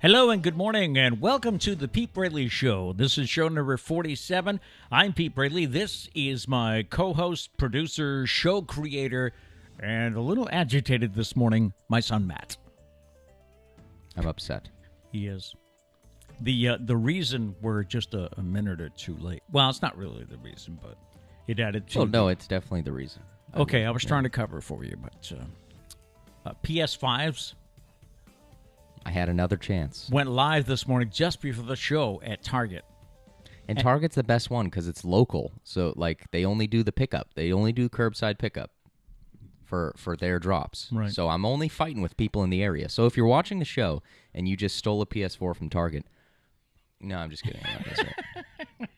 Hello and good morning, and welcome to the Pete Braley Show. This is show number 47. I'm Pete Braley. This is my co-host, producer, show creator, and a little agitated this morning, my son Matt. I'm upset. He is. The reason we're just a minute or two late. Well, it's not really the reason, but it added to... Well, no, it's definitely the reason. Okay, I was trying to cover for you, but PS5s... I had another chance. Went live this morning just before the show at Target. And Target's the best one because it's local. So, like, they only do the pickup. They only do curbside pickup for their drops. Right. So I'm only fighting with people in the area. So if you're watching the show and you just stole a PS4 from Target, no, I'm just kidding. That's right.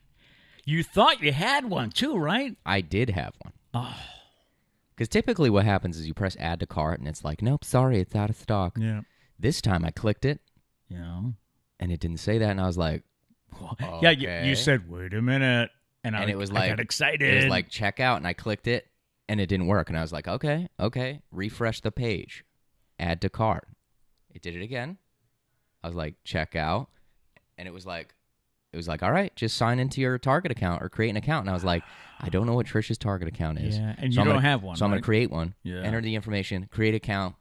You thought you had one too, right? I did have one. Oh. Because typically what happens is you press add to cart and it's like, nope, sorry, it's out of stock. Yeah. This time I clicked it. Yeah. And it didn't say that. And I was like, yeah, okay. you said, wait a minute. And it was like, I got excited. It was like, check out. And I clicked it. And it didn't work. And I was like, okay. Refresh the page. Add to cart. It did it again. I was like, check out. And it was like, all right, just sign into your Target account or create an account. And I was like, I don't know what Trish's Target account is. Yeah, and so you don't have one. So I'm going to create one. Yeah. Enter the information. Create account.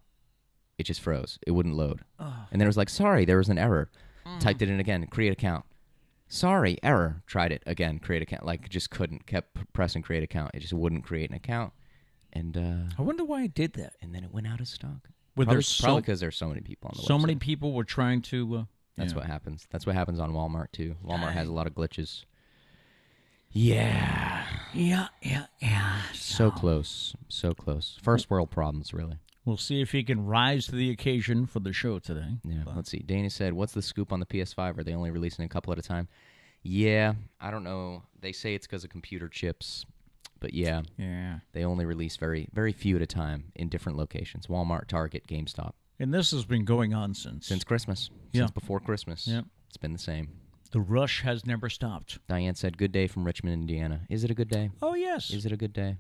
It just froze. It wouldn't load. Oh. And then it was like, sorry, there was an error. Typed it in again. Create account. Sorry, error. Tried it again. Create account. Like, just couldn't. Kept pressing create account. It just wouldn't create an account. And I wonder why it did that. And then it went out of stock. Well, Probably because there's so many people on the website. So many people were trying to... That's what happens. That's what happens on Walmart, too. Walmart has a lot of glitches. Yeah. So close. So close. First world problems, really. We'll see if he can rise to the occasion for the show today. Yeah, let's see. Dana said, what's the scoop on the PS5? Are they only releasing a couple at a time? Yeah, I don't know. They say it's because of computer chips. But yeah, they only release very, very few at a time in different locations. Walmart, Target, GameStop. And this has been going on since Christmas. Since before Christmas. Yeah. It's been the same. The rush has never stopped. Diane said, good day from Richmond, Indiana. Is it a good day? Oh, yes. Is it a good day?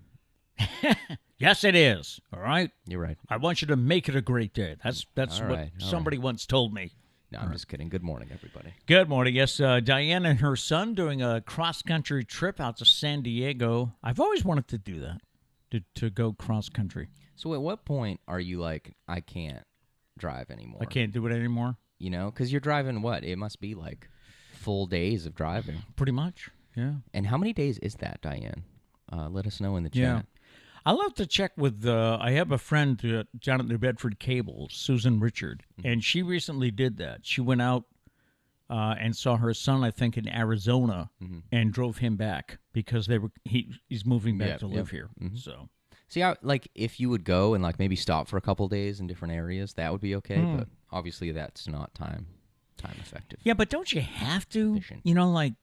Yes, it is. All right? You're right. I want you to make it a great day. That's what somebody once told me. No, I'm just kidding. Good morning, everybody. Good morning. Yes, Diane and her son doing a cross-country trip out to San Diego. I've always wanted to do that, to go cross-country. So at what point are you like, I can't drive anymore? I can't do it anymore? You know, because you're driving what? It must be like full days of driving. Pretty much, yeah. And how many days is that, Diane? Let us know in the chat. Yeah. I'll have to check with, I have a friend down at New Bedford Cable, Susan Richard, and she recently did that. She went out and saw her son, I think, in Arizona, and drove him back because he's moving back to live here. So, see, like if you would go and like maybe stop for a couple days in different areas, that would be okay. But obviously, that's not time effective. Yeah, but don't you have to? Efficient. You know, like.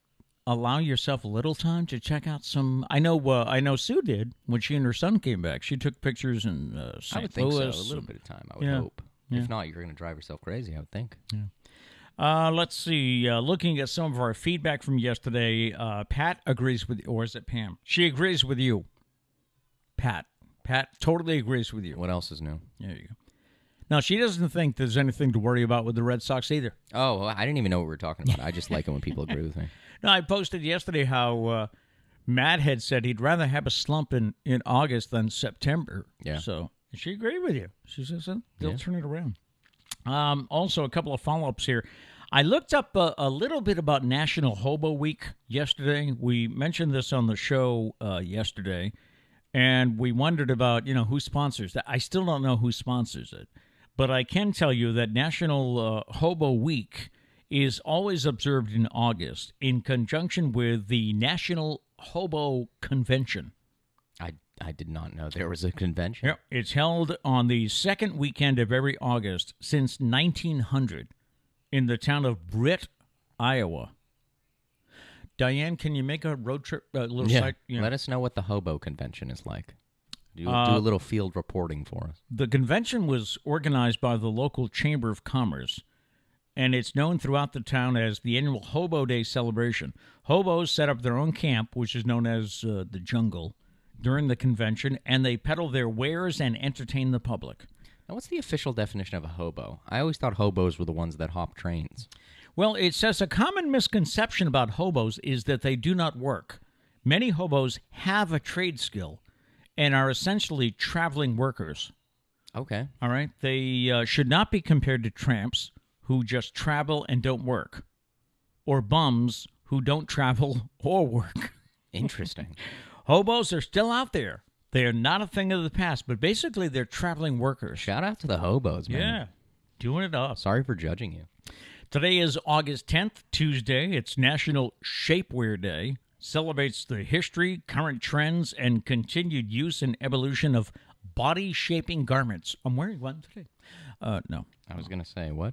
Allow yourself a little time to check out some. I know Sue did when she and her son came back. She took pictures in St. I would think Louis. so. A little bit of time, I would hope. If not, you're going to drive yourself crazy, I would think. Yeah. Let's see. Looking at some of our feedback from yesterday, Pat agrees with, or is it Pam? She agrees with you. Pat totally agrees with you. What else is new? There you go. Now, she doesn't think there's anything to worry about with the Red Sox either. Oh, well, I didn't even know what we were talking about. I just like it when people agree with me. No, I posted yesterday how Matt had said he'd rather have a slump in August than September. Yeah. So she agreed with you. She says they'll turn it around. Also, a couple of follow-ups here. I looked up a little bit about National Hobo Week yesterday. We mentioned this on the show yesterday, and we wondered about, who sponsors that. I still don't know who sponsors it. But I can tell you that National Hobo Week is always observed in August in conjunction with the National Hobo Convention. I did not know there was a convention. Yep. It's held on the second weekend of every August since 1900 in the town of Britt, Iowa. Diane, can you make a road trip? Site? Let us know what the Hobo Convention is like. Do a little field reporting for us. The convention was organized by the local Chamber of Commerce, and it's known throughout the town as the annual Hobo Day celebration. Hobos set up their own camp, which is known as the Jungle, during the convention, and they peddle their wares and entertain the public. Now, what's the official definition of a hobo? I always thought hobos were the ones that hop trains. Well, it says a common misconception about hobos is that they do not work. Many hobos have a trade skill and are essentially traveling workers. Okay. All right? They should not be compared to tramps who just travel and don't work, or bums who don't travel or work. Interesting. Hobos are still out there. They are not a thing of the past, but basically they're traveling workers. Shout out to the hobos, man. Yeah, doing it up. Sorry for judging you. Today is August 10th, Tuesday. It's National Shapewear Day. Celebrates the history, current trends, and continued use and evolution of body-shaping garments. I'm wearing one today. No. I was going to say, what?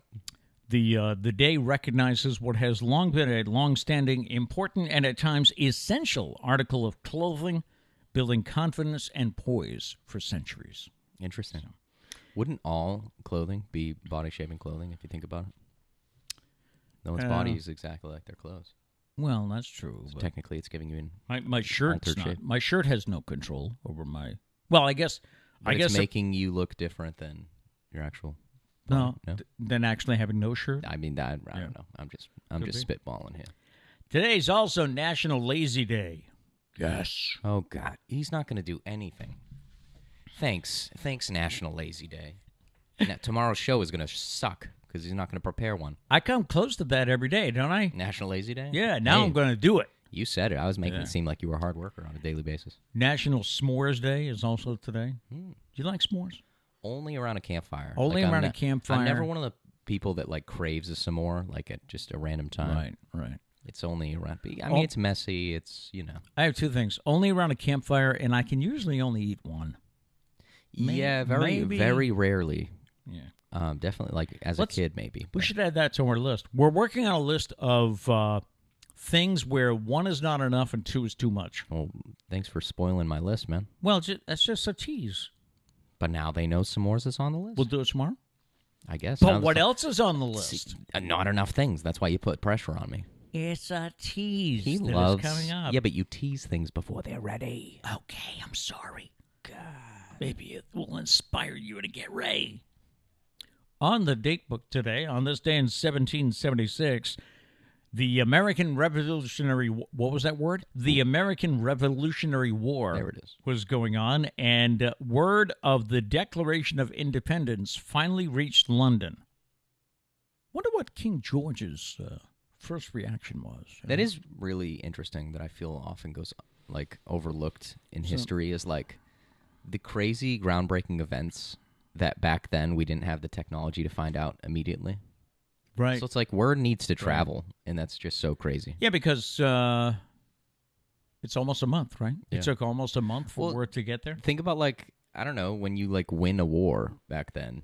The day recognizes what has long been a long-standing, important, and at times essential article of clothing, building confidence and poise for centuries. Interesting. Wouldn't all clothing be body-shaping clothing if you think about it? No one's body is exactly like their clothes. Well, that's true. So technically, it's giving you my shirt's altered not. shape. My shirt has no control over my. Well, I guess. But it's making you look different than your actual. No, no? than actually having no shirt. I mean, I don't know. I'm just spitballing here. Today's also National Lazy Day. Yes. Oh God, he's not going to do anything. Thanks, National Lazy Day. Now, tomorrow's show is going to suck because he's not going to prepare one. I come close to that every day, don't I? National Lazy Day? Yeah, now I'm going to do it. You said it. I was making it seem like you were a hard worker on a daily basis. National S'mores Day is also today. Hmm. Do you like s'mores? Only around a campfire. Only around a campfire. I'm never one of the people that like craves a s'more like at just a random time. Right. It's only around. I mean, it's messy. It's I have two things. Only around a campfire, and I can usually only eat one. Very rarely. Yeah. Definitely, like as a kid, maybe. We should add that to our list. We're working on a list of things where one is not enough and two is too much. Well, thanks for spoiling my list, man. Well, that's just a tease. But now they know s'mores is on the list. We'll do it tomorrow. I guess. But what else is on the list? See, not enough things. That's why you put pressure on me. It's a tease. He that loves is coming up. Yeah, but you tease things before they're ready. Okay, I'm sorry. God, maybe it will inspire you to get ready. On the date book today, on this day in 1776, the American Revolutionary... What was that word? The American Revolutionary War There it is. was going on, and word of the Declaration of Independence finally reached London. Wonder what King George's first reaction was. That is really interesting that I feel often goes like overlooked in history is like the crazy groundbreaking events that back then we didn't have the technology to find out immediately. Right. So it's like word needs to travel, and that's just so crazy. Yeah, because it's almost a month, right? Yeah. It took almost a month for word to get there. Think about like, I don't know, when you like win a war back then,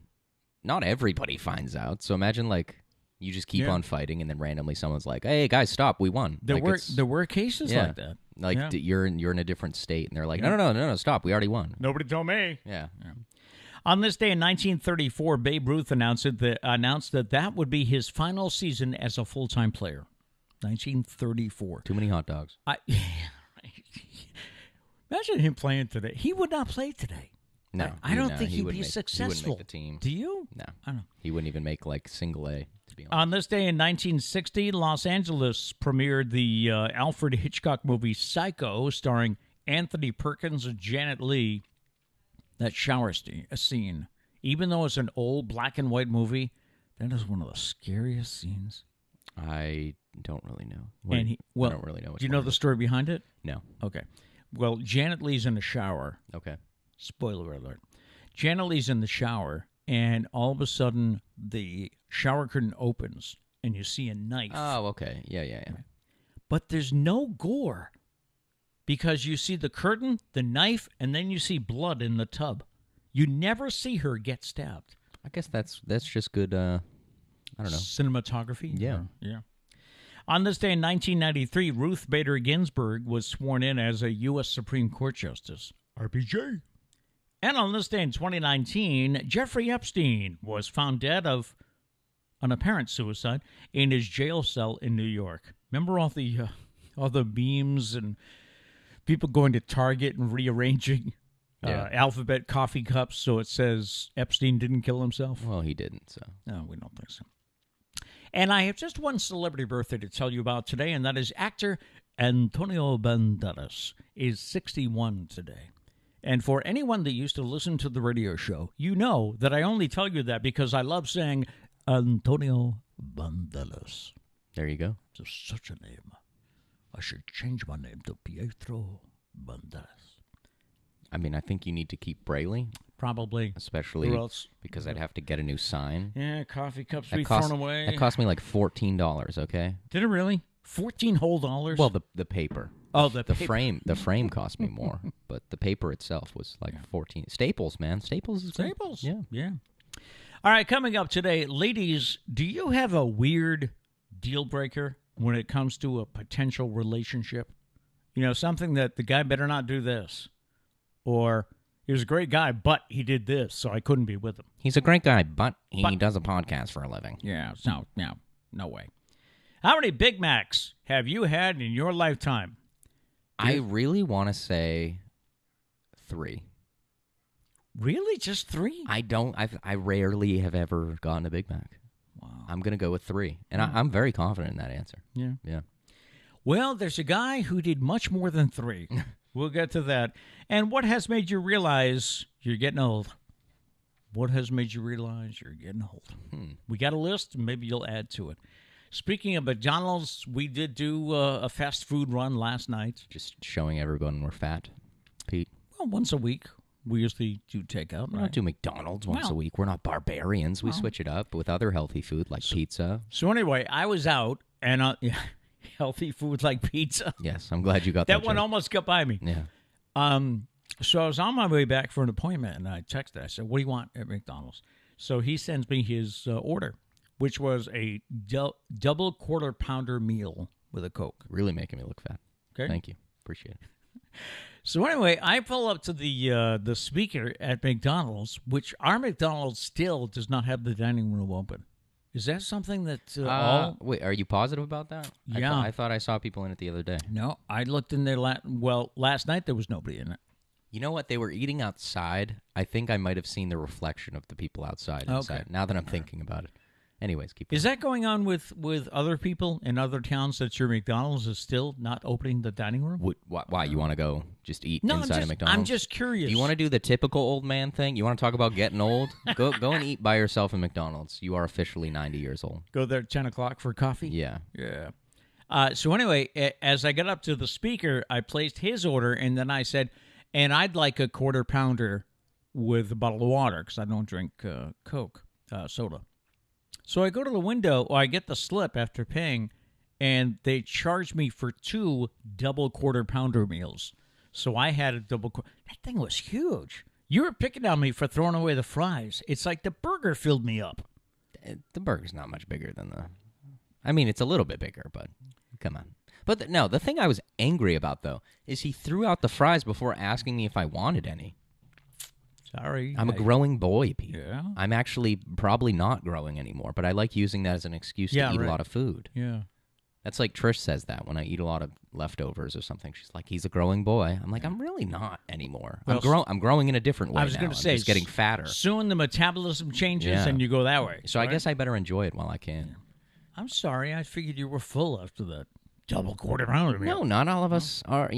not everybody finds out. So imagine like you just keep on fighting, and then randomly someone's like, "Hey guys, stop! We won." There were cases like that. Like you're in a different state, and they're like, "No, stop! We already won." Nobody told me. Yeah. On this day in 1934, Babe Ruth announced that would be his final season as a full-time player. 1934. Too many hot dogs. Imagine him playing today. He would not play today. No, I don't think he'd be He successful. wouldn't make the team. Do you? No, I don't know. He wouldn't even make like single A. To be honest. On this day in 1960, Los Angeles premiered the Alfred Hitchcock movie Psycho, starring Anthony Perkins and Janet Leigh. That shower scene, even though it's an old black and white movie, that is one of the scariest scenes. I don't really know. I don't really know. Do you know the story behind it? No. Okay. Well, Janet Leigh's in the shower. Okay. Spoiler alert. Janet Leigh's in the shower, and all of a sudden, the shower curtain opens, and you see a knife. Oh, okay. Yeah. But there's no gore, because you see the curtain, the knife, and then you see blood in the tub. You never see her get stabbed. I guess that's just good, I don't know. Cinematography? Yeah. Yeah. On this day in 1993, Ruth Bader Ginsburg was sworn in as a U.S. Supreme Court Justice. RBJ. And on this day in 2019, Jeffrey Epstein was found dead of an apparent suicide in his jail cell in New York. Remember all the memes and people going to Target and rearranging alphabet coffee cups, so it says Epstein didn't kill himself. Well, he didn't, so. No, we don't think so. And I have just one celebrity birthday to tell you about today, and that is actor Antonio Banderas is 61 today. And for anyone that used to listen to the radio show, you know that I only tell you that because I love saying Antonio Banderas. There you go. It's such a name. I should change my name to Pietro Banderas. I mean, I think you need to keep Braley. Probably. Especially Who else? because I'd have to get a new sign. Yeah, coffee cups be thrown away. That cost me like $14, okay? Did it really? $14 whole dollars? Well, the paper. Oh, the frame. The frame cost me more, but the paper itself was like 14. Staples, man. Staples is good. Staples. Yeah. All right, coming up today, ladies, do you have a weird deal breaker when it comes to a potential relationship? You know, something that the guy better not do this. Or he was a great guy, but he did this, so I couldn't be with him. He's a great guy, but he does a podcast for a living. Yeah, no way. How many Big Macs have you had in your lifetime? I really want to say 3. Really? Just 3? I rarely have ever gotten a Big Mac. Wow. I'm going to go with 3. And I'm very confident in that answer. Yeah. Well, there's a guy who did much more than 3. We'll get to that. And what has made you realize you're getting old? What has made you realize you're getting old? We got a list. Maybe you'll add to it. Speaking of McDonald's, we did do a fast food run last night. Just showing everyone we're fat, Pete. Well, once a week. We usually do takeout. We don't do McDonald's once a week. We're not barbarians. We switch it up with other healthy food like pizza. So anyway, I was out and healthy food like pizza. Yes, I'm glad you got that. That one almost got by me. Yeah. So I was on my way back for an appointment, and I texted. I said, "What do you want at McDonald's?" So he sends me his order, which was a double quarter pounder meal with a Coke. Really making me look fat. Okay, thank you, appreciate it. So anyway, I pull up to the speaker at McDonald's, which our McDonald's still does not have the dining room open. Is that something that Wait, are you positive about that? Yeah. I thought I saw people in it the other day. No, I looked in there. Last night there was nobody in it. You know what? They were eating outside. I think I might have seen the reflection of the people outside inside. Okay. Now that I'm thinking about it. Anyways, keep going. Is that going on with other people in other towns that your McDonald's is still not opening the dining room? Why? You want to go just eat inside of McDonald's? I'm just curious. Do you want to do the typical old man thing? You want to talk about getting old? Go and eat by yourself in McDonald's. You are officially 90 years old. Go there at 10 o'clock for coffee? Yeah. Yeah. So anyway, as I got up to the speaker, I placed his order, and then I said, and I'd like a quarter pounder with a bottle of water because I don't drink Coke, soda. So I go to the window, or I get the slip after paying, and they charge me for 2 double quarter pounder meals. So I had a double quarter. That thing was huge. You were picking on me for throwing away the fries. It's like the burger filled me up. The burger's not much bigger than I mean, it's a little bit bigger, but come on. But the thing I was angry about, though, is he threw out the fries before asking me if I wanted any. Sorry. I'm a growing boy, Pete. Yeah. I'm actually probably not growing anymore, but I like using that as an excuse to eat a lot of food. Yeah. That's like Trish says that when I eat a lot of leftovers or something. She's like, he's a growing boy. I'm like, I'm really not anymore. Well, I'm growing in a different way now. I was going to say, I'm just getting fatter. Soon the metabolism changes and you go that way. So I guess I better enjoy it while I can. I'm sorry. I figured you were full after that double quarter pounder meal. No, not all of us are,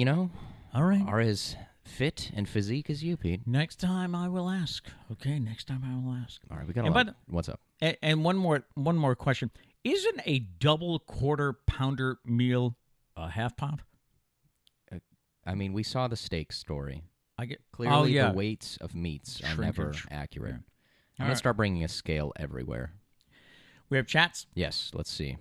All right. are as fit and physique as you, Pete. Next time I will ask. Okay, next time I will ask. All right, we got a lot. What's up? And one more question. Isn't a double quarter pounder meal a half pound? I mean, we saw the steak story. I get Clearly, the weights of meats are never accurate. Yeah. I'm going to start bringing a scale everywhere. We have chats? Yes, let's see.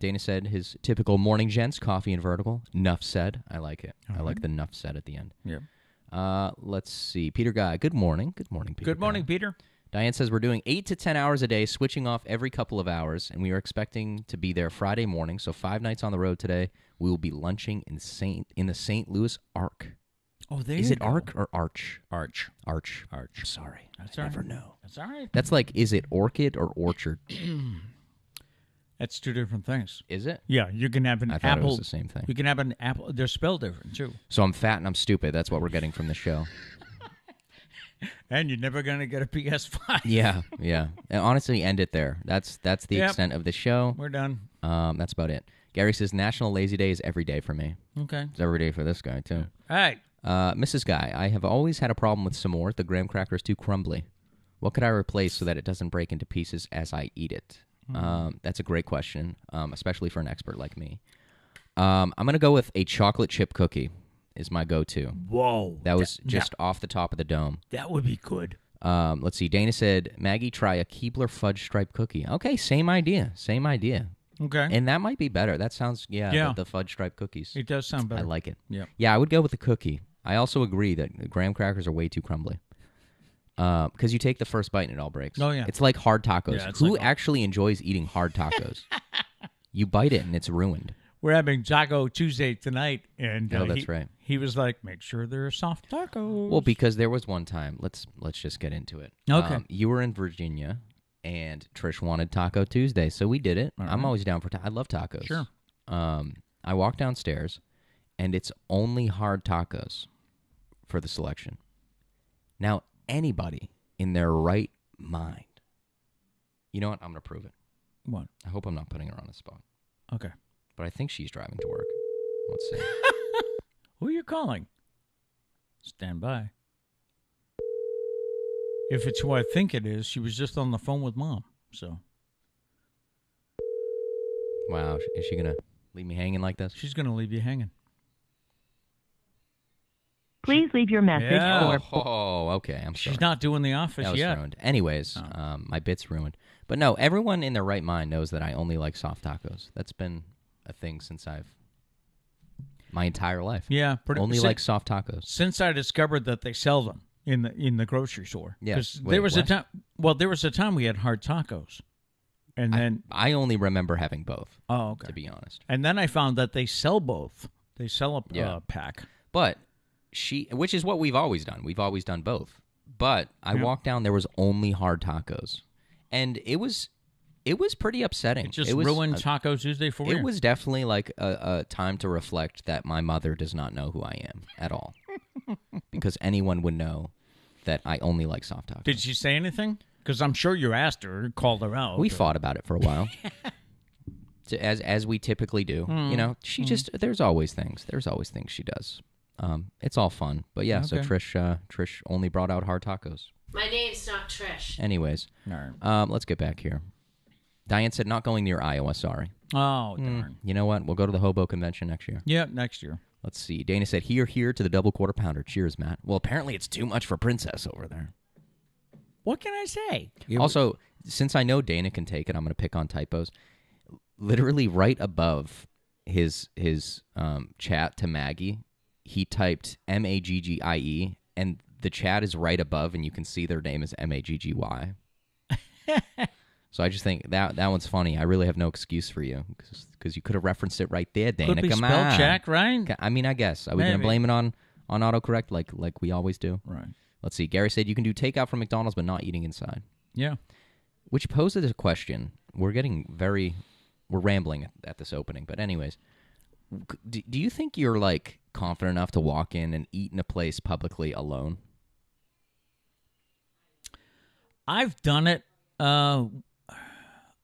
Dana said his typical morning gents, coffee and vertical. Nuff said. I like it. I like the nuff said at the end. Yeah. Let's see. Peter Guy, good morning. Good morning, Peter. Good morning, Peter. Diane says we're doing 8 to 10 hours a day, switching off every couple of hours, and we are expecting to be there Friday morning, so 5 nights on the road today. We will be lunching in the St. Louis Arc. Oh, there Is you it go. Arc or Arch? Arch. Arch. Arch. I'm sorry. That's I all right. never know. That's all right. That's like, is it orchid or orchard? That's 2 different things. Is it? Yeah, you can have an I thought apple. it was the same thing. You can have an apple. They're spelled different, too. So I'm fat and I'm stupid. That's what we're getting from the show. And you're never going to get a PS5. Yeah. And honestly, end it there. That's the extent of the show. We're done. That's about it. Gary says National Lazy Day is every day for me. Okay. It's every day for this guy, too. All right. Mrs. Guy, I have always had a problem with s'more. The graham cracker is too crumbly. What could I replace so that it doesn't break into pieces as I eat it? That's a great question, especially for an expert like me. I'm going to go with a chocolate chip cookie is my go-to. Whoa. That was just off the top of the dome. That would be good. Let's see. Dana said, Maggie, try a Keebler fudge stripe cookie. Okay, same idea. Okay. And that might be better. That sounds, the fudge stripe cookies. It does sound better. I like it. Yeah. Yeah, I would go with the cookie. I also agree that graham crackers are way too crumbly. Because you take the first bite and it all breaks. Oh, yeah. It's like hard tacos. Yeah, Who actually enjoys eating hard tacos? You bite it and it's ruined. We're having Taco Tuesday tonight, and that's right. He was like, "Make sure they're soft tacos." Well, because there was one time. Let's just get into it. Okay. You were in Virginia, and Trish wanted Taco Tuesday, so we did it. All I'm right. always down for. I love tacos. Sure. I walk downstairs, and it's only hard tacos for the selection. Now, anybody in their right mind, you know what? I'm gonna prove it. What? I hope I'm not putting her on the spot. Okay. But I think she's driving to work. Let's see. Who are you calling? Stand by. If it's who I think it is, she was just on the phone with Mom. So Wow, is she gonna leave me hanging like this? she's going to leave you hanging. Please leave your message Yeah. or Oh, okay. I'm sorry. She's not doing the office That was yet. ruined. Anyways, my bit's ruined. But no, everyone in their right mind knows that I only like soft tacos. That's been a thing since my entire life. Yeah, Only like soft tacos. since I discovered that they sell them in the grocery store. Yeah. 'Cause Wait, there was what? a time. Well, there was a time we had hard tacos, and then I only remember having both, okay. to be honest. And then I found that they sell both. They sell a Yeah. pack. But which is what we've always done. We've always done both. But I walked down, there was only hard tacos, and it was pretty upsetting. It just was, ruined Taco Tuesday for you. It was definitely like a time to reflect that my mother does not know who I am at all. Because anyone would know that I only like soft tacos. Did she say anything? Because I'm sure you asked her, called her out. We fought about it for a while. As we typically do. You know, she just, there's always things she does. It's all fun. But yeah, so Okay. Trish only brought out hard tacos. My name's not Trish. Anyways, All right. let's get back here. Diane said not going near Iowa, sorry. Oh, darn. You know what? We'll go to the Hobo Convention next year. Yeah, next year. Let's see. Dana said, here to the double quarter pounder. Cheers, Matt. Well, apparently it's too much for Princess over there. What can I say? Also, since I know Dana can take it, I'm going to pick on typos. Literally right above his chat to Maggie, he typed Maggie, and the chat is right above, and you can see their name is Maggy. So I just think that one's funny. I really have no excuse for you because you could have referenced it right there, Dana. Could be Come spell on. check, right? I mean, I guess. Are we going to Maybe. blame it on autocorrect like we always do? Right. Let's see. Gary said you can do takeout from McDonald's but not eating inside. Yeah. Which poses a question. We're rambling at this opening. But anyways, do you think you're like confident enough to walk in and eat in a place publicly alone? I've done it.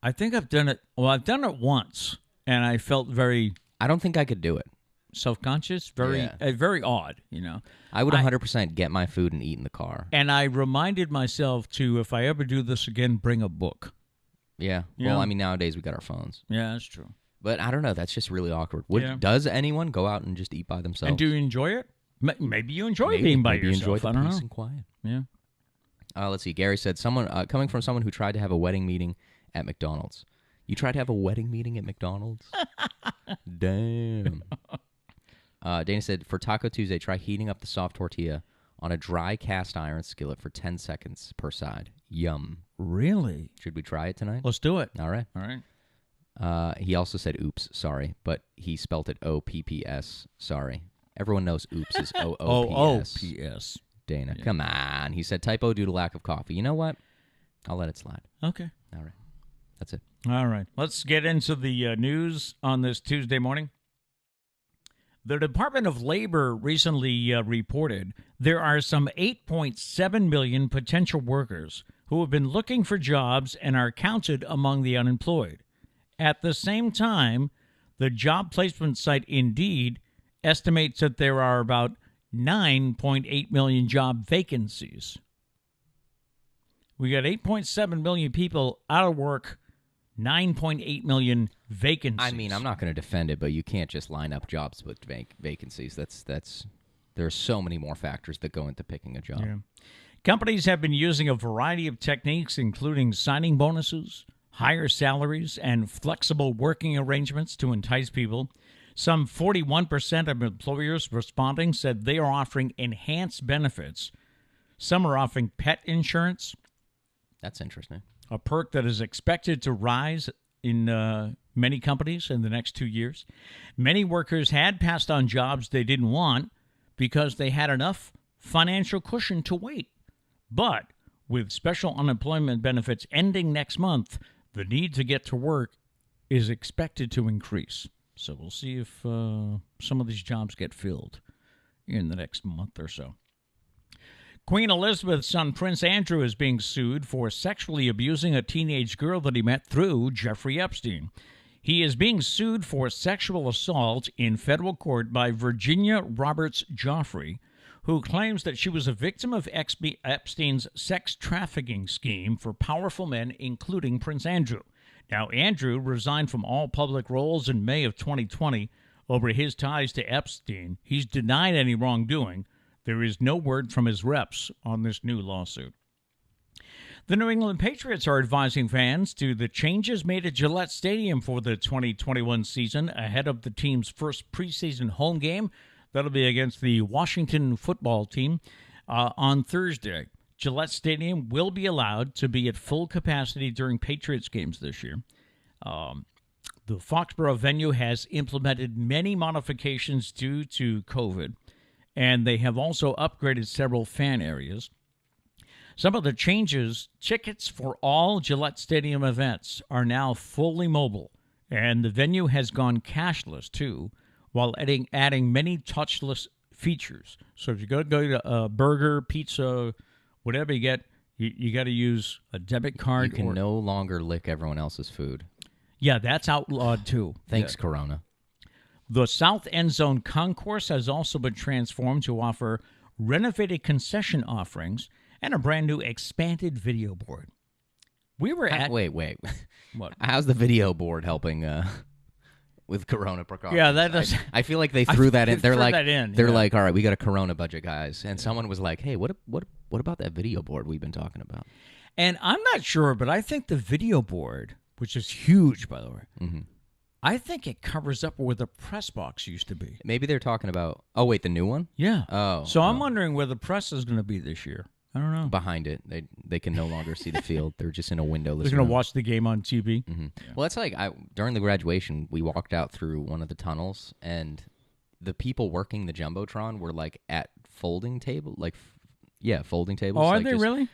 I think I've done it. Well, I've done it once, and I felt very I don't think I could do it. self-conscious, very odd, you know. I would 100% get my food and eat in the car. And I reminded myself to, if I ever do this again, bring a book. Yeah. Yeah. Well, I mean, nowadays we got our phones. Yeah, that's true. But I don't know. That's just really awkward. Yeah. Does anyone go out and just eat by themselves? And do you enjoy it? Maybe you enjoy Maybe- being by maybe yourself. enjoy the I don't peace know. and quiet. Yeah. Let's see. Gary said, coming from someone who tried to have a wedding meeting at McDonald's. You tried to have a wedding meeting at McDonald's? Damn. Dana said, for Taco Tuesday, try heating up the soft tortilla on a dry cast iron skillet for 10 seconds per side. Yum. Really? Should we try it tonight? Let's do it. All right. All right. He also said, oops, sorry, but he spelt it O-P-P-S, sorry. Everyone knows oops is O-O-P-S. O-O-P-S. Dana, come on. He said typo due to lack of coffee. You know what? I'll let it slide. Okay. All right. That's it. All right. Let's get into the news on this Tuesday morning. The Department of Labor recently reported there are some 8.7 million potential workers who have been looking for jobs and are counted among the unemployed. At the same time, the job placement site Indeed estimates that there are about 9.8 million job vacancies. We got 8.7 million people out of work, 9.8 million vacancies. I mean, I'm not going to defend it, but you can't just line up jobs with vacancies. There are so many more factors that go into picking a job. Yeah. Companies have been using a variety of techniques, including signing bonuses, higher salaries, and flexible working arrangements to entice people. Some 41% of employers responding said they are offering enhanced benefits. Some are offering pet insurance. That's interesting. A perk that is expected to rise in many companies in the next 2 years. Many workers had passed on jobs they didn't want because they had enough financial cushion to wait. But with special unemployment benefits ending next month, the need to get to work is expected to increase. So we'll see if some of these jobs get filled in the next month or so. Queen Elizabeth's son, Prince Andrew, is being sued for sexually abusing a teenage girl that he met through Jeffrey Epstein. He is being sued for sexual assault in federal court by Virginia Roberts Joffrey, who claims that she was a victim of Epstein's sex trafficking scheme for powerful men, including Prince Andrew. Now, Andrew resigned from all public roles in May of 2020 over his ties to Epstein. He's denied any wrongdoing. There is no word from his reps on this new lawsuit. The New England Patriots are advising fans to the changes made at Gillette Stadium for the 2021 season ahead of the team's first preseason home game. That'll be against the Washington football team on Thursday. Gillette Stadium will be allowed to be at full capacity during Patriots games this year. The Foxborough venue has implemented many modifications due to COVID, and they have also upgraded several fan areas. Some of the changes: tickets for all Gillette Stadium events are now fully mobile, and the venue has gone cashless too, while adding many touchless features. So if you go to a burger, pizza, whatever you get, you got to use a debit card. You can no longer lick everyone else's food. Yeah, that's outlawed too. Thanks, Corona. The South End Zone Concourse has also been transformed to offer renovated concession offerings and a brand new expanded video board. We were at... Wait. What? How's the video board helping with Corona precautions? Yeah, that does... I feel like they threw that in. They're like, all right, we got a Corona budget, guys. And someone was like, hey, what about that video board we've been talking about? And I'm not sure, but I think the video board, which is huge, by the way, I think it covers up where the press box used to be. Maybe they're talking about... Oh, wait, the new one? Yeah. Oh. So I'm wondering where the press is going to be this year. I don't know. Behind it. They can no longer see the field. They're just in a window. They're going to watch the game on TV. Mm-hmm. Yeah. Well, it's like during the graduation, we walked out through one of the tunnels, and the people working the Jumbotron were like at folding table, folding tables. Oh, are like they really?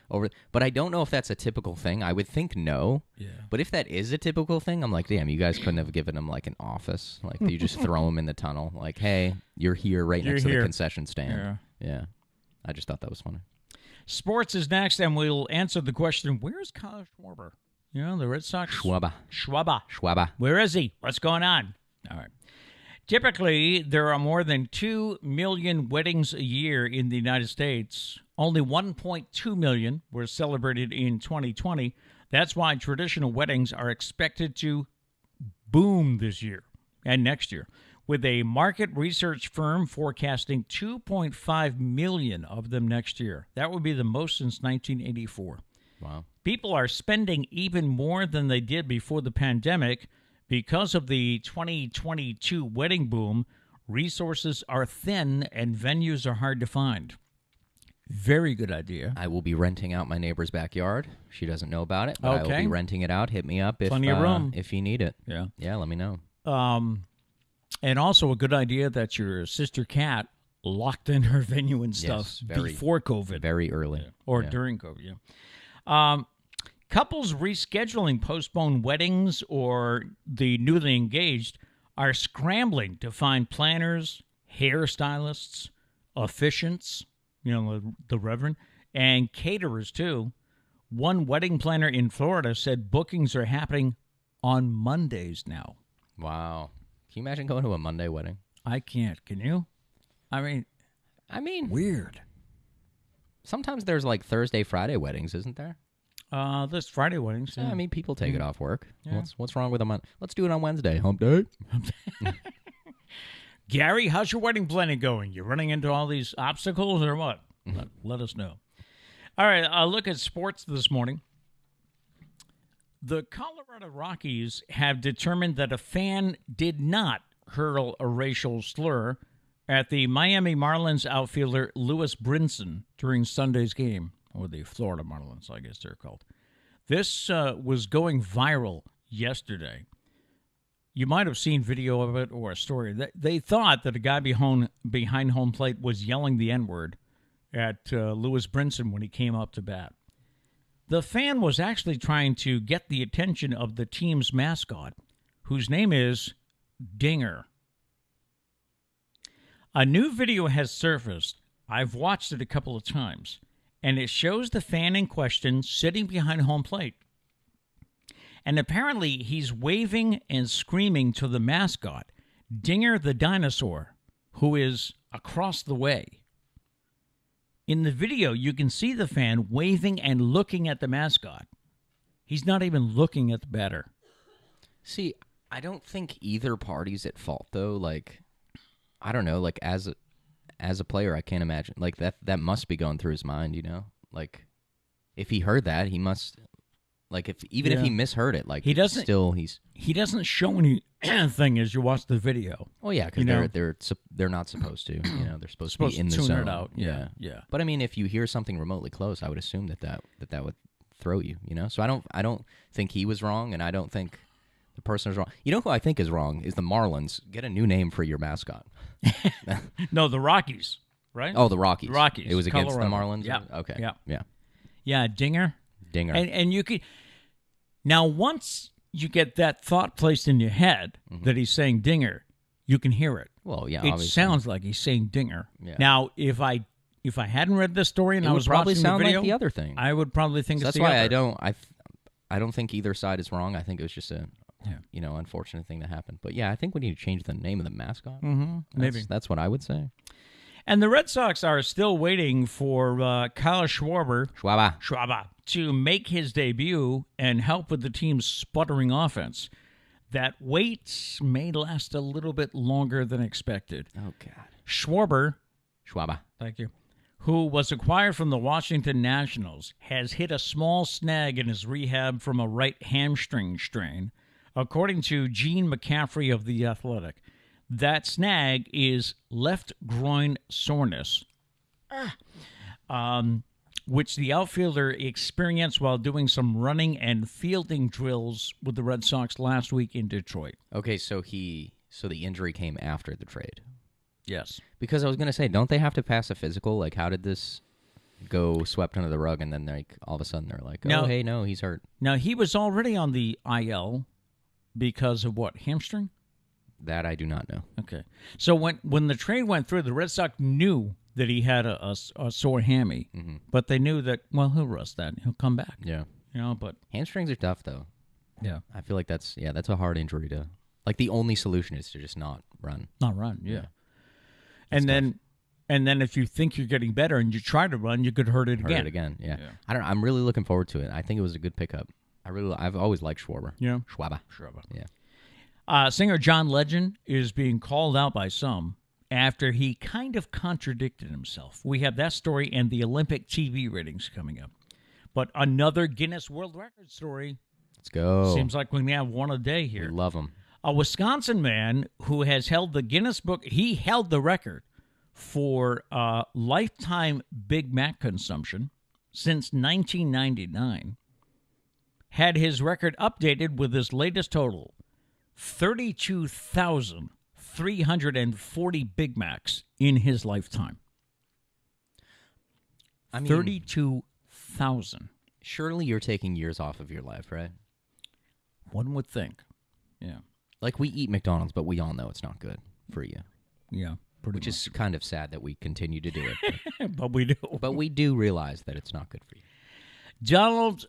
But I don't know if that's a typical thing. I would think no. Yeah. But if that is a typical thing, I'm like, damn, you guys couldn't have given them like an office. Like you just throw them in the tunnel. Like, hey, you're here next to the concession stand. Yeah. I just thought that was funny. Sports is next, and we'll answer the question, where is Kyle Schwarber? You know, the Red Sox? Schwaba. Where is he? What's going on? All right. Typically, there are more than 2 million weddings a year in the United States. Only 1.2 million were celebrated in 2020. That's why traditional weddings are expected to boom this year and next year, with a market research firm forecasting 2.5 million of them next year. That would be the most since 1984. Wow. People are spending even more than they did before the pandemic because of the 2022 wedding boom. Resources are thin and venues are hard to find. Very good idea. I will be renting out my neighbor's backyard. She doesn't know about it, but okay. I will be renting it out. Hit me up Plenty of room. If you need it. Yeah. Yeah, let me know. And also a good idea that your sister Kat locked in her venue and stuff before COVID. Very early. Or during COVID, couples rescheduling postponed weddings or the newly engaged are scrambling to find planners, hairstylists, officiants, the Reverend, and caterers, too. One wedding planner in Florida said bookings are happening on Mondays now. Wow. Can you imagine going to a Monday wedding? I can't. Can you? I mean, weird. Sometimes there's like Thursday, Friday weddings, isn't there? There's Friday weddings. Yeah, I mean, people take it off work. Yeah. What's wrong with a month? Let's do it on Wednesday. Hump day. Gary, how's your wedding planning going? You running into all these obstacles or what? Let us know. All right, I'll look at sports this morning. The Colorado Rockies have determined that a fan did not hurl a racial slur at the Miami Marlins outfielder Lewis Brinson during Sunday's game, or the Florida Marlins, I guess they're called. This was going viral yesterday. You might have seen video of it or a story. They thought that a guy behind home plate was yelling the N-word at Lewis Brinson when he came up to bat. The fan was actually trying to get the attention of the team's mascot, whose name is Dinger. A new video has surfaced. I've watched it a couple of times, and it shows the fan in question sitting behind home plate. And apparently he's waving and screaming to the mascot, Dinger the dinosaur, who is across the way. In the video, you can see the fan waving and looking at the mascot. He's not even looking at the batter. See, I don't think either party's at fault, though. Like, I don't know. Like, as a player, I can't imagine. Like, that must be going through his mind, you know? Like, if he heard that, he must... Like, if he misheard it, like, he doesn't show anything as you watch the video. Oh yeah, because they're not supposed to. You know, they're supposed to be in the tune zone. It out. Yeah. But I mean, if you hear something remotely close, I would assume that would throw you. You know, so I don't think he was wrong, and I don't think the person was wrong. You know who I think is wrong is the Marlins. Get a new name for your mascot. No, the Rockies, right? Oh, the Rockies. The Rockies. It was against Colorado. the Marlins. Yeah. Okay. Yeah. Yeah, Dinger. And you could now once you get that thought placed in your head that he's saying Dinger, you can hear it. Well, yeah, it obviously. sounds like he's saying Dinger. Yeah. Now, if I hadn't read this story and I was probably watching sound the video, like the other thing. I would probably think it's that's the why other. I don't think either side is wrong. I think it was just a unfortunate thing that happened. But yeah, I think we need to change the name of the mascot. Maybe that's what I would say. And the Red Sox are still waiting for Kyle Schwarber to make his debut and help with the team's sputtering offense. That wait may last a little bit longer than expected. Oh, God. Schwarber, thank you, who was acquired from the Washington Nationals, has hit a small snag in his rehab from a right hamstring strain, according to Gene McCaffrey of The Athletic. That snag is left groin soreness, which the outfielder experienced while doing some running and fielding drills with the Red Sox last week in Detroit. Okay, so the injury came after the trade. Yes. Because I was going to say, don't they have to pass a physical? Like, how did this go swept under the rug, and then like all of a sudden they're like, no, he's hurt. Now, he was already on the IL because of what, hamstring? That I do not know. Okay. So when the trade went through, the Red Sox knew that he had a sore hammy, but they knew that, well, he'll rest that. He'll come back. Yeah. You know, but hamstrings are tough, though. Yeah. I feel like that's a hard injury to, like, the only solution is to just not run. Not run, yeah. And then if you think you're getting better and you try to run, you could hurt it again. Yeah. I'm really looking forward to it. I think it was a good pickup. I've always liked Schwarber. Yeah. Schwarber. Yeah. Singer John Legend is being called out by some after he kind of contradicted himself. We have that story and the Olympic TV ratings coming up. But another Guinness World Record story. Let's go. Seems like we have one a day here. We love them. A Wisconsin man who has held the Guinness Book, he held the record for lifetime Big Mac consumption since 1999, had his record updated with his latest total. 32,340 Big Macs in his lifetime. I mean, 32,000. Surely you're taking years off of your life, right? One would think. Yeah. Like, we eat McDonald's, but we all know it's not good for you. Yeah. Which is kind of sad that we continue to do it. But we do. But we do realize that it's not good for you. Donald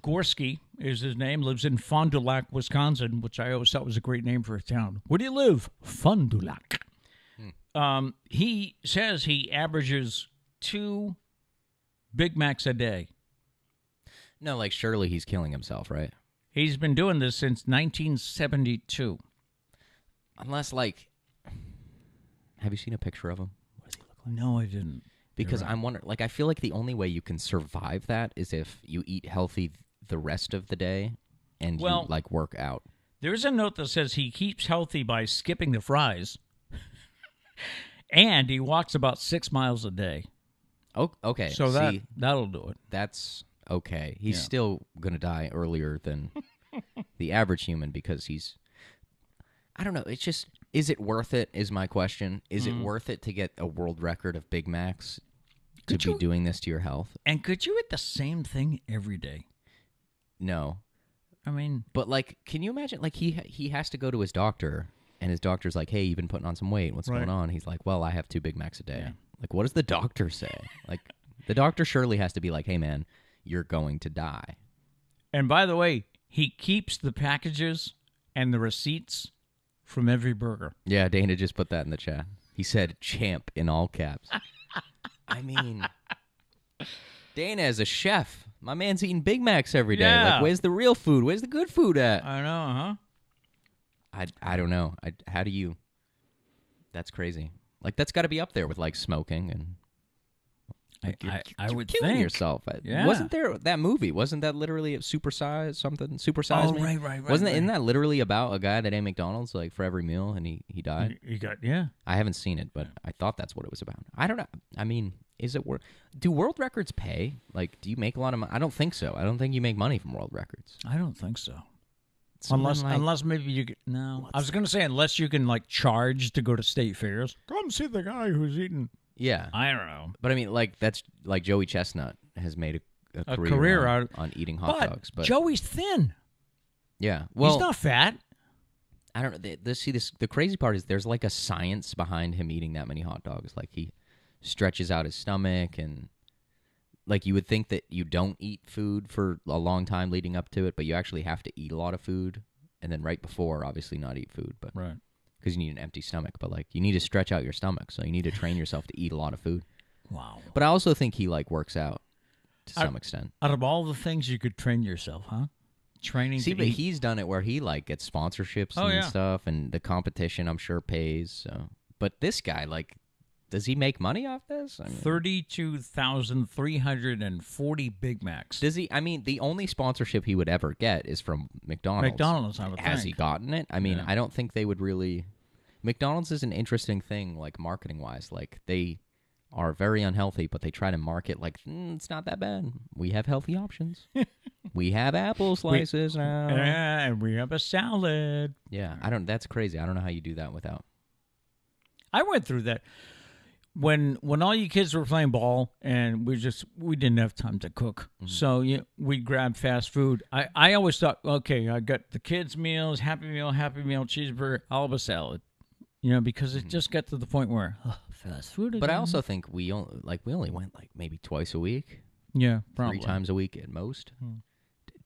Gorski is his name, lives in Fond du Lac, Wisconsin, which I always thought was a great name for a town. Where do you live? Fond du Lac. He says he averages 2 Big Macs a day. No, like surely he's killing himself, right? He's been doing this since 1972. Unless, like, have you seen a picture of him? What does he look like? No, I didn't. Because I'm wondering, like, I feel like the only way you can survive that is if you eat healthy the rest of the day and you, like, work out. There's a note that says he keeps healthy by skipping the fries, and he walks about 6 miles a day. Oh, okay. So that'll do it. That's okay. He's still going to die earlier than the average human because he's... I don't know. It's just... Is it worth it, is my question. Is it worth it to get a world record of Big Macs to be doing this to your health? And could you eat the same thing every day? No. I mean... But, like, can you imagine? Like, he has to go to his doctor, and his doctor's like, hey, you've been putting on some weight. What's going on? He's like, well, I have 2 Big Macs a day. Yeah. Like, what does the doctor say? Like, the doctor surely has to be like, hey, man, you're going to die. And by the way, he keeps the packages and the receipts from every burger. Yeah, Dana just put that in the chat. He said champ in all caps. I mean, Dana is a chef. My man's eating Big Macs every day. Yeah. Like, where's the real food? Where's the good food at? I know, huh? I don't know. How do you... That's crazy. Like, that's got to be up there with, like, smoking and... Like, I would killing think. yourself. Yeah. Wasn't there that movie? Wasn't that literally Supersize something? Supersize Me? Right. Isn't that literally about a guy that ate McDonald's like for every meal and he died? You got, yeah. I haven't seen it, but I thought that's what it was about. I don't know. I mean, is it worth? Do world records pay? Like, do you make a lot of money? I don't think so. I don't think you make money from world records. I don't think so. Something Unless maybe you can, no. I was going to say unless you can like charge to go to state fairs. Come see the guy who's eating. Yeah. I don't know. But I mean, like, that's like Joey Chestnut has made a career out on eating hot dogs. But Joey's thin. Yeah. Well, he's not fat. I don't know. The crazy part is there's like a science behind him eating that many hot dogs. Like, he stretches out his stomach and like you would think that you don't eat food for a long time leading up to it, but you actually have to eat a lot of food. And then right before, obviously not eat food. But right. Because you need an empty stomach, but like you need to stretch out your stomach, so you need to train yourself to eat a lot of food. Wow! But I also think he like works out to some extent. Out of all the things you could train yourself, huh? Training. See, but he's done it where he like gets sponsorships and stuff, and the competition I'm sure pays. So, but this guy, like, does he make money off this? I mean, 32,340 Big Macs. Does he? I mean, the only sponsorship he would ever get is from McDonald's. McDonald's, I would think. Has he gotten it? I mean, I don't think they would really. McDonald's is an interesting thing, like marketing-wise. Like, they are very unhealthy, but they try to market like, it's not that bad. We have healthy options. We have apple slices now. Yeah, and we have a salad. Yeah, that's crazy. I don't know how you do that without. I went through that. When all you kids were playing ball and we didn't have time to cook, so we grabbed fast food. I always thought, okay, I got the kids' meals, Happy Meal, cheeseburger, I'll have a salad, because it just got to the point where fast food. Again. But I also think we only went like maybe twice a week. Yeah, probably 3 times a week at most.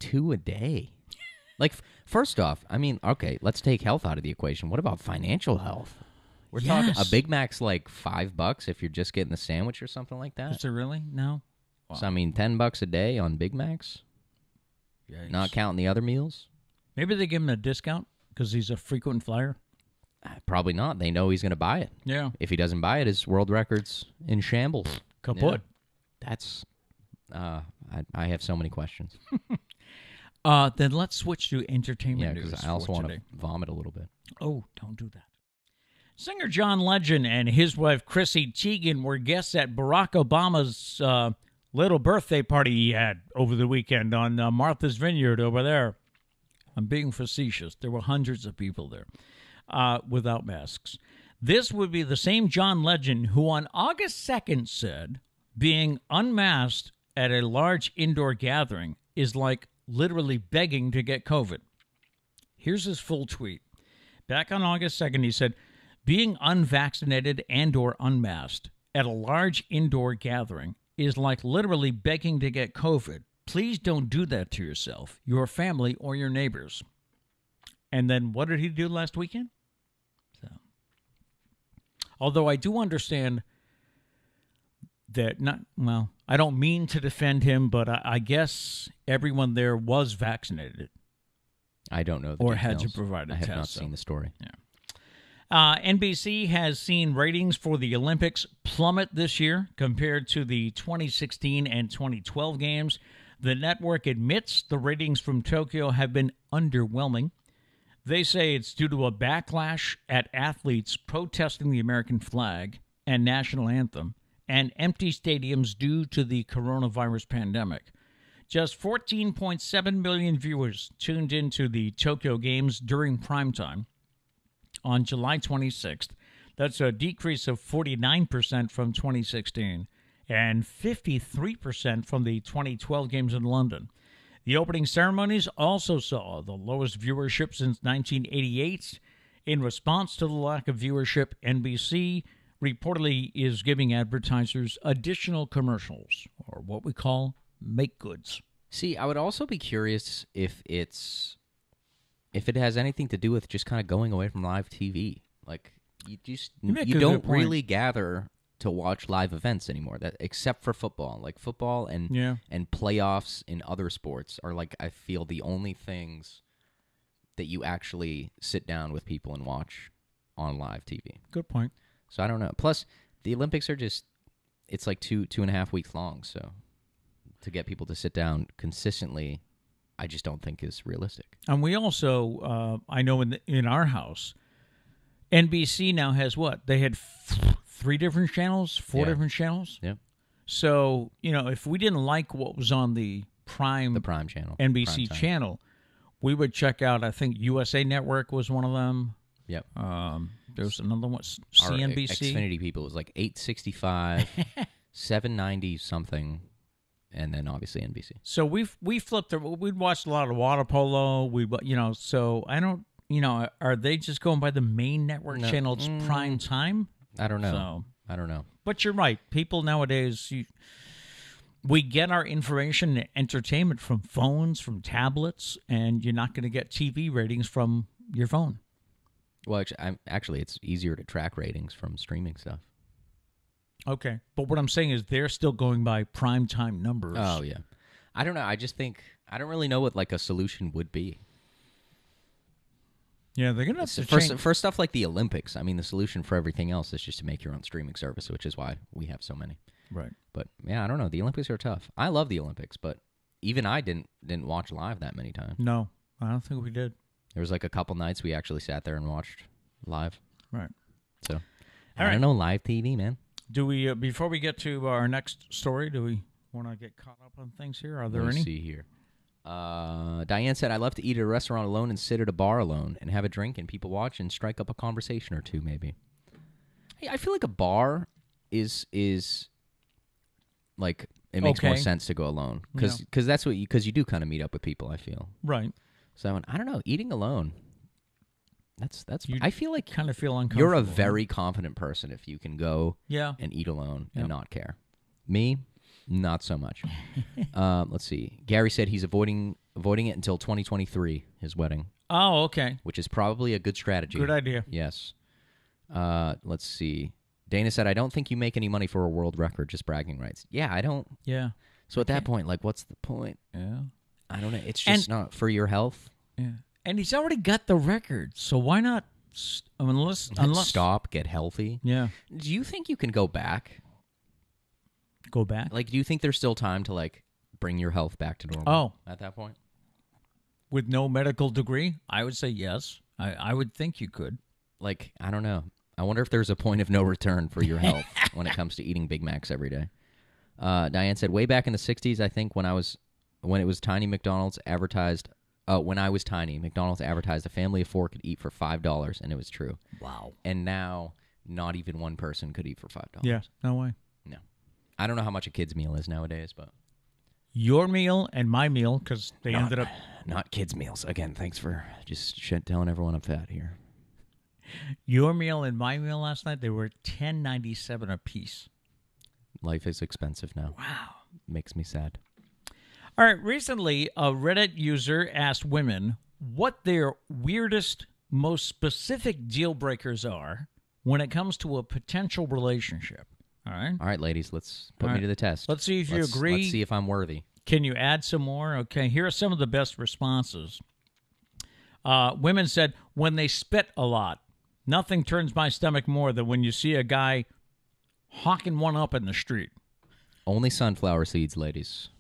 2 a day. Like, first off, I mean, okay, let's take health out of the equation. What about financial health? We're talking a Big Mac's like $5 if you're just getting the sandwich or something like that. Is it really? No. Wow. So I mean, $10 a day on Big Macs. Yikes. Not counting the other meals. Maybe they give him a discount because he's a frequent flyer. Probably not. They know he's going to buy it. Yeah. If he doesn't buy it, his world record's in shambles. Kaput. Yeah. That's. I have so many questions. Then let's switch to entertainment news. Yeah, because I also want to vomit a little bit. Oh, don't do that. Singer John Legend and his wife Chrissy Teigen were guests at Barack Obama's little birthday party he had over the weekend on Martha's Vineyard over there. I'm being facetious. There were hundreds of people there without masks. This would be the same John Legend who on August 2nd said being unmasked at a large indoor gathering is like literally begging to get COVID. Here's his full tweet. Back on August 2nd, he said, Being unvaccinated and or unmasked at a large indoor gathering is like literally begging to get COVID. Please don't do that to yourself, your family, or your neighbors. And then what did he do last weekend? So, although I do understand that I don't mean to defend him, but I guess everyone there was vaccinated. I don't know the or details. had to provide a I have test. not seen the story. Yeah. NBC has seen ratings for the Olympics plummet this year compared to the 2016 and 2012 games. The network admits the ratings from Tokyo have been underwhelming. They say it's due to a backlash at athletes protesting the American flag and national anthem and empty stadiums due to the coronavirus pandemic. Just 14.7 million viewers tuned into the Tokyo Games during primetime on July 26th. That's a decrease of 49% from 2016 and 53% from the 2012 Games in London. The opening ceremonies also saw the lowest viewership since 1988. In response to the lack of viewership, NBC reportedly is giving advertisers additional commercials, or what we call make goods. See, I would also be curious if it has anything to do with just kind of going away from live TV. Like you don't really gather to watch live events anymore, except for football. Like football and playoffs in other sports are like, I feel, the only things that you actually sit down with people and watch on live TV. Good point. So I don't know. Plus, the Olympics are it's like 2.5 weeks long, so to get people to sit down consistently, I just don't think is realistic. And we also, I know in our house, NBC now has what? They had 3 different channels, 4 different channels. Yeah. So, if we didn't like what was on the Prime channel, NBC channel, we would check out, I think USA Network was one of them. Yep. There was another one, CNBC. Our Xfinity people, it was like 865, 790 something, and then obviously NBC. So we flipped. We'd watched a lot of water polo. So I don't. Are they just going by the main network channel? It's prime time. I don't know. I don't know. But you're right. People nowadays, we get our information and entertainment from phones, from tablets, and you're not going to get TV ratings from your phone. Well, actually, it's easier to track ratings from streaming stuff. Okay. But what I'm saying is they're still going by primetime numbers. Oh, yeah. I don't know. I just think I don't really know what like a solution would be. Yeah, they're going to have to for stuff like the Olympics. I mean, the solution for everything else is just to make your own streaming service, which is why we have so many. Right. But, yeah, I don't know. The Olympics are tough. I love the Olympics, but even I didn't watch live that many times. No, I don't think we did. There was like a couple nights we actually sat there and watched live. Right. So, I don't know, live TV, man. Do we, before we get to our next story, do we want to get caught up on things here? Are there any? Let's see here. Diane said, I love to eat at a restaurant alone and sit at a bar alone and have a drink and people watch and strike up a conversation or two, maybe. Hey, I feel like a bar is like, it makes more sense to go alone. Because that's what you do kind of meet up with people, I feel. Right. So, I don't know, eating alone. I feel like kind of feel uncomfortable. You're a very confident person if you can go and eat alone and not care. Me, not so much. Let's see. Gary said he's avoiding it until 2023, his wedding. Oh, okay. Which is probably a good strategy. Good idea. Yes. Let's see. Dana said, I don't think you make any money for a world record, just bragging rights. Yeah, I don't. Yeah. So at that point, like, what's the point? Yeah. I don't know. It's just not for your health. Yeah. And he's already got the record, so why not? Unless stop, get healthy. Yeah. Do you think you can go back? Go back? Like, do you think there's still time to like bring your health back to normal? At that point, with no medical degree, I would say yes. I would think you could. Like, I don't know. I wonder if there's a point of no return for your health when it comes to eating Big Macs every day. Diane said, way back in the '60s, I think when it was tiny, McDonald's advertised. When I was tiny, McDonald's advertised a family of 4 could eat for $5, and it was true. Wow. And now, not even one person could eat for $5. Yeah, no way. No. I don't know how much a kid's meal is nowadays, but... Your meal and my meal, because they ended up... Not kids' meals. Again, thanks for just telling everyone I'm fat here. Your meal and my meal last night, they were $10.97 a piece. Life is expensive now. Wow. Makes me sad. All right, recently, a Reddit user asked women what their weirdest, most specific deal breakers are when it comes to a potential relationship. All right, ladies, let's put All me right. to the test. Let's see if you agree. Let's see if I'm worthy. Can you add some more? Okay, here are some of the best responses. Women said, when they spit a lot. Nothing turns my stomach more than when you see a guy hawking one up in the street. Only sunflower seeds, ladies.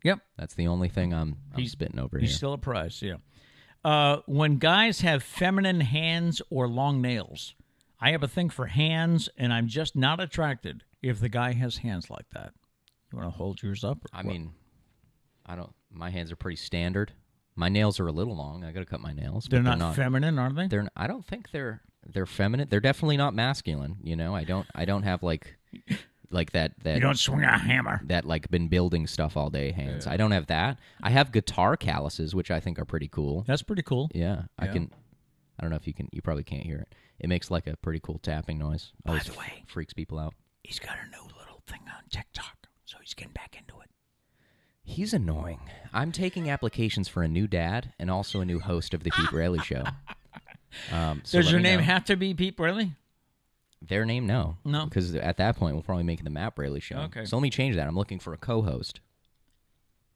Yep. That's the only thing I'm spitting over here. He's still a prize, yeah. When guys have feminine hands or long nails. I have a thing for hands, and I'm just not attracted if the guy has hands like that. You want to hold yours up? I mean, my hands are pretty standard. My nails are a little long. I got to cut my nails. They're not feminine, are they? I don't think they're feminine. They're definitely not masculine. You know, I don't have like that. You don't swing a hammer. That like been building stuff all day hands. Yeah. I don't have that. I have guitar calluses, which I think are pretty cool. That's pretty cool. Yeah, I can. I don't know if you can. You probably can't hear it. It makes like a pretty cool tapping noise. By the way, freaks people out. He's got a new little thing on TikTok, so he's getting back into it. He's annoying. I'm taking applications for a new dad and also a new host of the Pete Braley Show. Does your name have to be Pete Braley? Their name, no. No. Because at that point, we'll probably make it the Matt Braley Show. Okay. So let me change that. I'm looking for a co-host.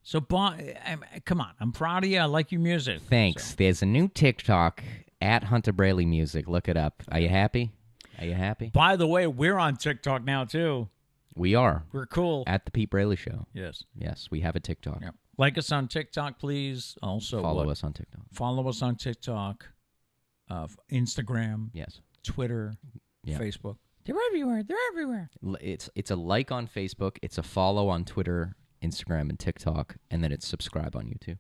So, come on. I'm proud of you. I like your music. Thanks. So. There's a new TikTok at Hunter Braley Music. Look it up. Are you happy? Are you happy? By the way, we're on TikTok now, too. We are. We're cool. At the Pete Braley Show. Yes. Yes, we have a TikTok. Yep. Like us on TikTok, please. Also, follow us on TikTok. Follow us on TikTok, Instagram, yes, Twitter, Facebook. They're everywhere. They're everywhere. It's a like on Facebook. It's a follow on Twitter, Instagram, and TikTok, and then it's subscribe on YouTube.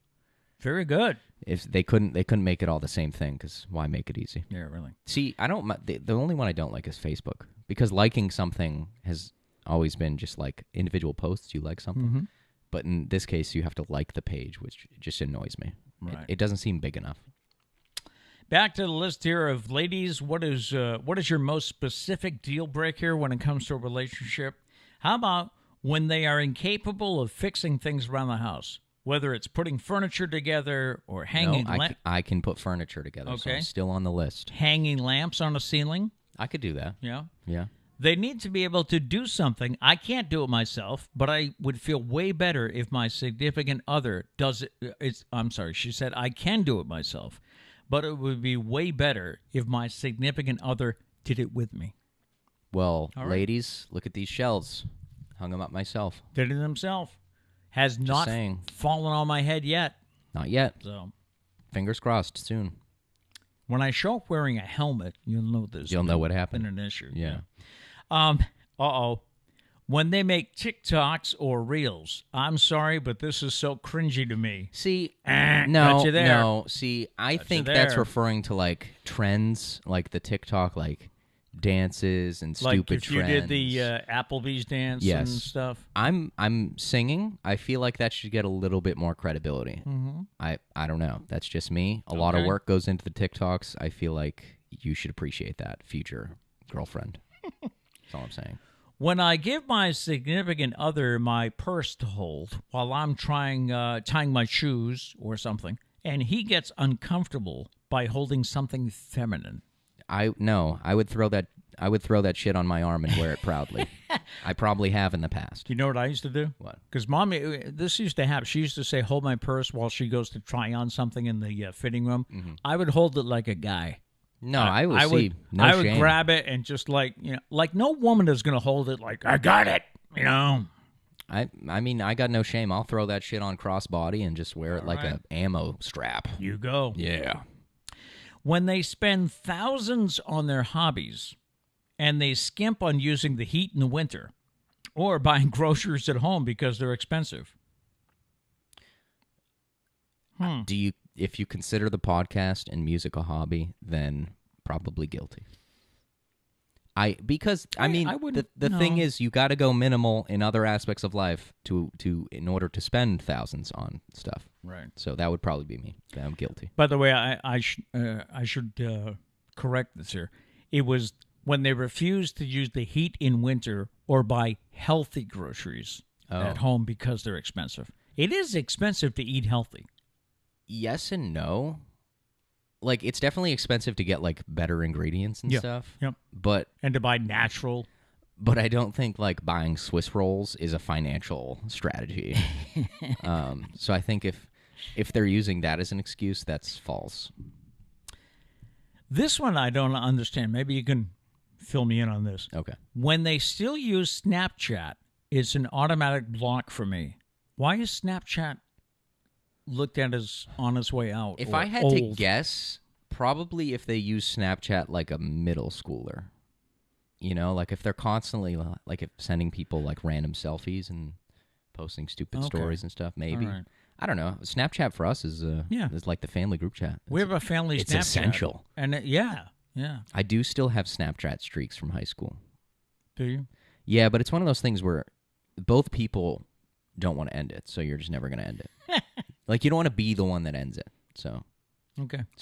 Very good. If they couldn't make it all the same thing, because why make it easy? Yeah, really. See, I don't. The only one I don't like is Facebook, because liking something has always been just like individual posts. You like something. Mm-hmm. But in this case, you have to like the page, which just annoys me. Right. It doesn't seem big enough. Back to the list here of ladies. What is your most specific deal breaker when it comes to a relationship? How about when they are incapable of fixing things around the house, whether it's putting furniture together or hanging? No, I can put furniture together. Okay, so I'm still on the list. Hanging lamps on a ceiling. I could do that. Yeah. Yeah. They need to be able to do something. I can't do it myself, but I would feel way better if my significant other does it. I'm sorry, she said I can do it myself, but it would be way better if my significant other did it with me. Well, right. Ladies, look at these shelves. Hung them up myself. Did it himself. Has Just not saying. fallen on my head yet. Not yet. So, fingers crossed soon. When I show up wearing a helmet, you'll know this. You'll know what happened. Been an issue. Yeah. When they make TikToks or Reels, I'm sorry, but this is so cringy to me. See, no. See, I think that's referring to like trends, like the TikTok, like dances and stupid like if trends. You did the Applebee's dance and stuff. I'm singing. I feel like that should get a little bit more credibility. Mm-hmm. I don't know. That's just me. A lot of work goes into the TikToks. I feel like you should appreciate that, future girlfriend. That's all I'm saying. When I give my significant other my purse to hold while I'm tying my shoes or something, and he gets uncomfortable by holding something feminine. I would throw that shit on my arm and wear it proudly. I probably have in the past. You know what I used to do? What? Because Mommy, this used to happen. She used to say, hold my purse while she goes to try on something in the fitting room. Mm-hmm. I would hold it like a guy. No, I would grab it and just like no woman is going to hold it like, I got it, I mean, I got no shame. I'll throw that shit on crossbody and just wear it like an ammo strap. You go. Yeah. When they spend thousands on their hobbies and they skimp on using the heat in the winter or buying groceries at home because they're expensive. If you consider the podcast and music a hobby, then probably guilty. The thing is, you got to go minimal in other aspects of life in order to spend thousands on stuff. Right. So that would probably be me. I'm guilty. By the way, I should correct this here. It was when they refused to use the heat in winter or buy healthy groceries at home because they're expensive. It is expensive to eat healthy. Yes and no. Like, it's definitely expensive to get, like, better ingredients and stuff. Yep. And to buy natural. But I don't think, like, buying Swiss rolls is a financial strategy. So I think if they're using that as an excuse, that's false. This one I don't understand. Maybe you can fill me in on this. Okay. When they still use Snapchat, it's an automatic block for me. Why is Snapchat looked at as on its way out? If I had to guess, probably if they use Snapchat like a middle schooler. You know, like if they're constantly like if sending people like random selfies and posting stupid stories and stuff, maybe. Right. I don't know. Snapchat for us is like the family group chat. We have a family Snapchat. It's essential. And yeah. I do still have Snapchat streaks from high school. Do you? Yeah, but it's one of those things where both people don't want to end it, so you're just never going to end it. Like, you don't want to be the one that ends it. So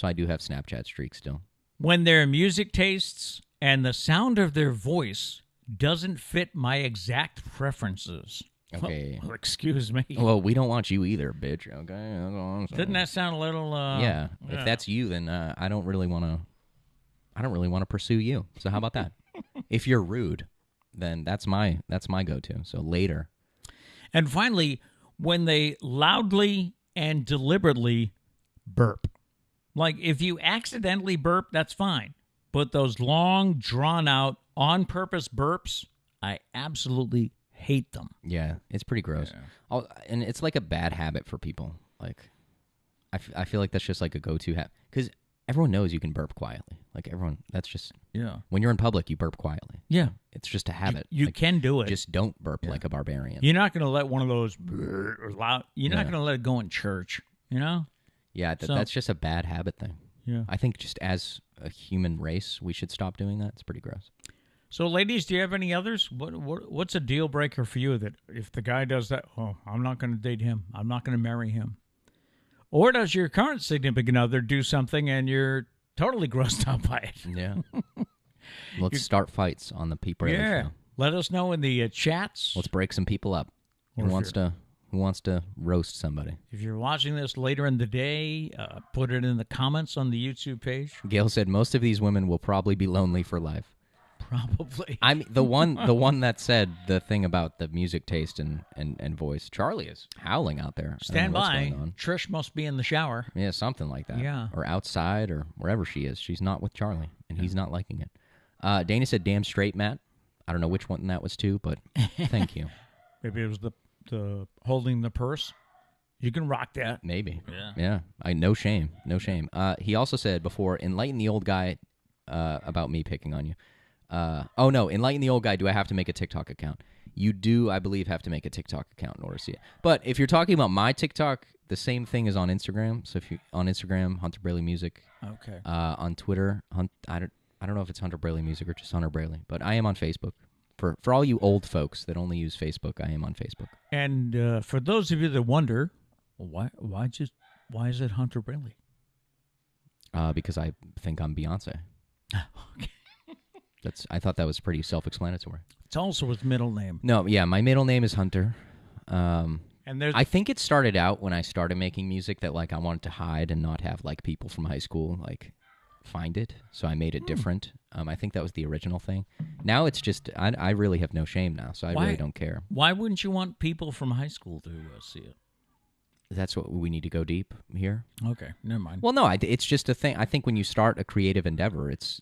I do have Snapchat streaks still. When their music tastes and the sound of their voice doesn't fit my exact preferences. Okay. Well, excuse me. Well, we don't want you either, bitch. Okay. Didn't that sound a little? Yeah. If that's you, then I don't really want to pursue you. So how about that? If you're rude, then that's my go-to. So later. And finally, when they loudly and deliberately burp. Like, if you accidentally burp, that's fine. But those long, drawn-out, on-purpose burps, I absolutely hate them. Yeah, it's pretty gross. Yeah. And it's like a bad habit for people. Like, I feel like that's just like a go-to habit. Because everyone knows you can burp quietly. Like, everyone, that's just... Yeah. When you're in public, you burp quietly. Yeah. It's just a habit. You like, can do it. Just don't burp like a barbarian. You're not going to let one of those or loud... You're not going to let it go in church, you know? Yeah, that's just a bad habit thing. Yeah. I think just as a human race, we should stop doing that. It's pretty gross. So, ladies, do you have any others? What's a deal breaker for you that if the guy does that, I'm not going to date him. I'm not going to marry him. Or does your current significant other do something and you're totally grossed out by it? Yeah. Let's start fights on the Pete Braley Show. Let us know in the chats. Let's break some people up. Who wants to roast somebody? If you're watching this later in the day, put it in the comments on the YouTube page. Gail said most of these women will probably be lonely for life. Probably. I'm the one that said the thing about the music taste and voice. Charlie is howling out there. Stand by. Trish must be in the shower. Yeah, something like that. Yeah. Or outside or wherever she is. She's not with Charlie, and he's not liking it. Dana said, damn straight, Matt. I don't know which one that was to, but thank you. Maybe it was the holding the purse. You can rock that. Maybe. Yeah. No shame. He also said before, enlighten the old guy about me picking on you. Enlighten the old guy. Do I have to make a TikTok account? You do, I believe, have to make a TikTok account in order to see it. But if you're talking about my TikTok, the same thing is on Instagram. So if you on Instagram, Hunter Braley Music. Okay. On Twitter, I don't know if it's Hunter Braley Music or just Hunter Braley, but I am on Facebook. For all you old folks that only use Facebook, I am on Facebook. And for those of you that wonder, why is it Hunter Braley? Because I think I'm Beyonce. Okay. I thought that was pretty self-explanatory. It's also his middle name. No, yeah, my middle name is Hunter. And I think it started out when I started making music that like I wanted to hide and not have like people from high school like find it. So I made it different. I think that was the original thing. Now it's just I really have no shame now, so I really don't care. Why wouldn't you want people from high school to see it? That's what we need to go deep here. Okay, never mind. Well, no, it's just a thing. I think when you start a creative endeavor, it's,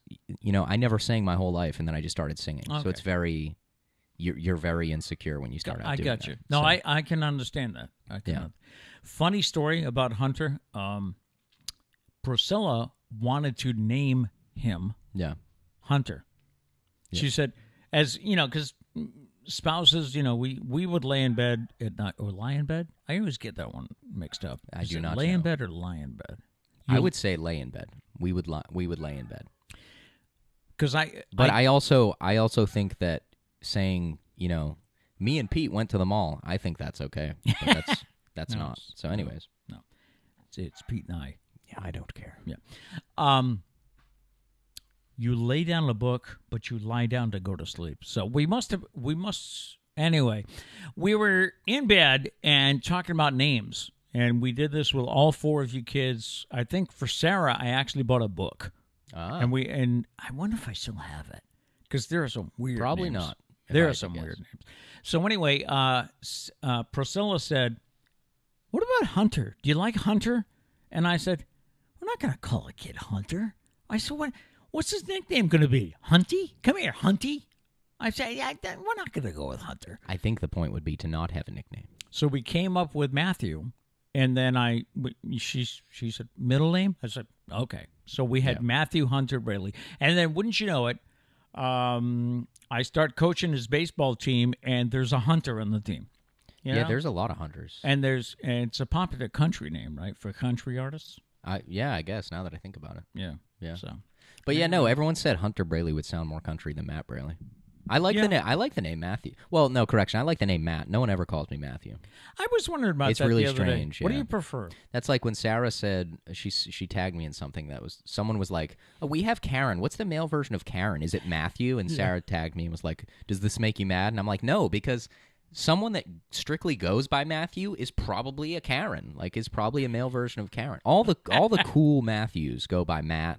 I never sang my whole life, and then I just started singing. Okay. So it's very, you're very insecure when you start out doing I got that. you. No, so, I can understand that. Funny story about Hunter. Priscilla wanted to name him Hunter. Yeah. She said, as, because spouses, we would lay in bed at night or lie in bed. I always get that one mixed up. I do not lay know. in bed or lie in bed. I would say lay in bed. We would lay in bed. But I also think that saying, me and Pete went to the mall. I think that's okay. But that's no, not. So, anyways, no, it's Pete and I. Yeah, I don't care. Yeah. You lay down a book, but you lie down to go to sleep. So anyway, we were in bed and talking about names. And we did this with all 4 of you kids. I think for Sarah, I actually bought a book. And I wonder if I still have it. Because there are some weird Probably names. not. There are some weird names. So anyway, Priscilla said, what about Hunter? Do you like Hunter? And I said, we're not going to call a kid Hunter. I said, what's his nickname going to be? Hunty? Come here, Hunty. I said, yeah, we're not going to go with Hunter. I think the point would be to not have a nickname. So we came up with Matthew, and then she said, middle name? I said, okay. So we had Matthew Hunter Braley. And then, wouldn't you know it, I start coaching his baseball team, and there's a Hunter on the team. You know? There's a lot of Hunters. And it's a popular country name, right, for country artists? I guess, now that I think about it. Yeah. So, but no, everyone said Hunter Braley would sound more country than Matt Braley. I like the name. I like the name Matthew. Well, no, correction. I like the name Matt. No one ever calls me Matthew. I was wondering about it's that really the other strange. day. What do you prefer? That's like when Sarah said she tagged me in something someone was like, "Oh, we have Karen. What's the male version of Karen? Is it Matthew?" And Sarah tagged me and was like, "Does this make you mad?" And I'm like, "No, because someone that strictly goes by Matthew is probably a Karen. Like, is probably a male version of Karen. All the cool Matthews go by Matt,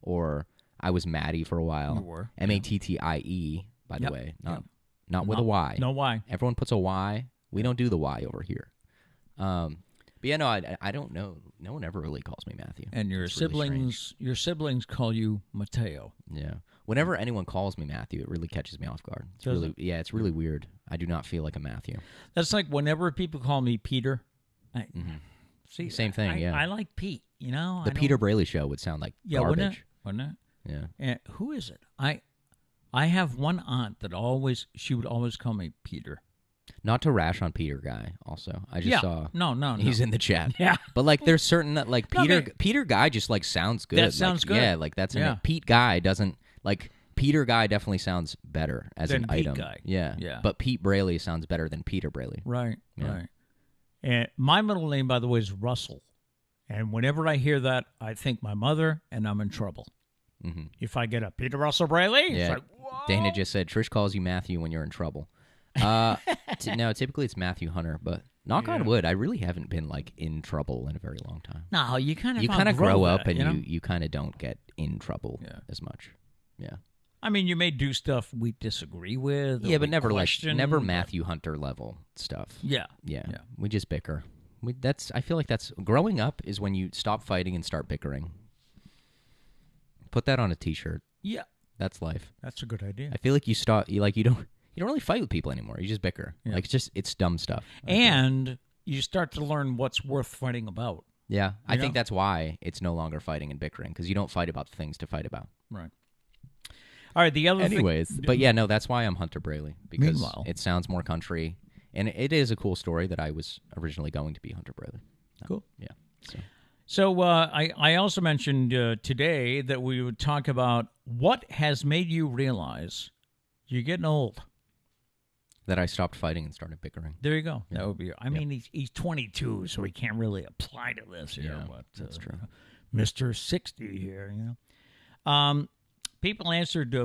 or I was Matty for a while. You were Mattie. By the way, not with a Y. No Y. Everyone puts a Y. We don't do the Y over here. But I don't know. No one ever really calls me Matthew. And your siblings call you Mateo. Yeah. Whenever anyone calls me Matthew, it really catches me off guard. It's really weird. I do not feel like a Matthew. That's like whenever people call me Peter. See, same thing. I like Pete. You know, the Peter Braley Show would sound like garbage. Wouldn't it? Yeah. And who is it? I have one aunt that she would always call me Peter. Not to rash on Peter Guy, also. I just saw. No. He's in the chat. Yeah. But, like, there's certain that, like, Peter Guy just, like, sounds good. That sounds good. Yeah, like, that's Pete Guy doesn't, like, Peter Guy definitely sounds better as an item. Pete Guy. Yeah. But Pete Braley sounds better than Peter Braley. Right. And my middle name, by the way, is Russell. And whenever I hear that, I think my mother, and I'm in trouble. Mm-hmm. If I get a Peter Russell Braley, it's like, whoa. Dana just said, Trish calls you Matthew when you're in trouble. No, typically it's Matthew Hunter, but knock on wood, I really haven't been, like, in trouble in a very long time. No, you kind of grow up and you kind of don't get in trouble as much. Yeah. I mean, you may do stuff we disagree with. Yeah, but never Matthew Hunter level stuff. Yeah. We just bicker. I feel like that's growing up is when you stop fighting and start bickering. Put that on a T-shirt. Yeah, that's life. That's a good idea. I feel like you don't really fight with people anymore. You just bicker. Yeah. Like it's dumb stuff. And you start to learn what's worth fighting about. Yeah, I think that's why it's no longer fighting and bickering, because you don't fight about things to fight about. Right. All right. The other Anyways, but yeah, no, that's why I'm Hunter Braley, because it sounds more country, and it is a cool story that I was originally going to be Hunter Braley. Cool. Yeah. So I also mentioned today that we would talk about what has made you realize you're getting old. That I stopped fighting and started bickering. There you go. Yeah. That would be. I mean, he's 22, so he can't really apply to this here. Yeah, but, that's true. Mr. 60 here, you know. People answered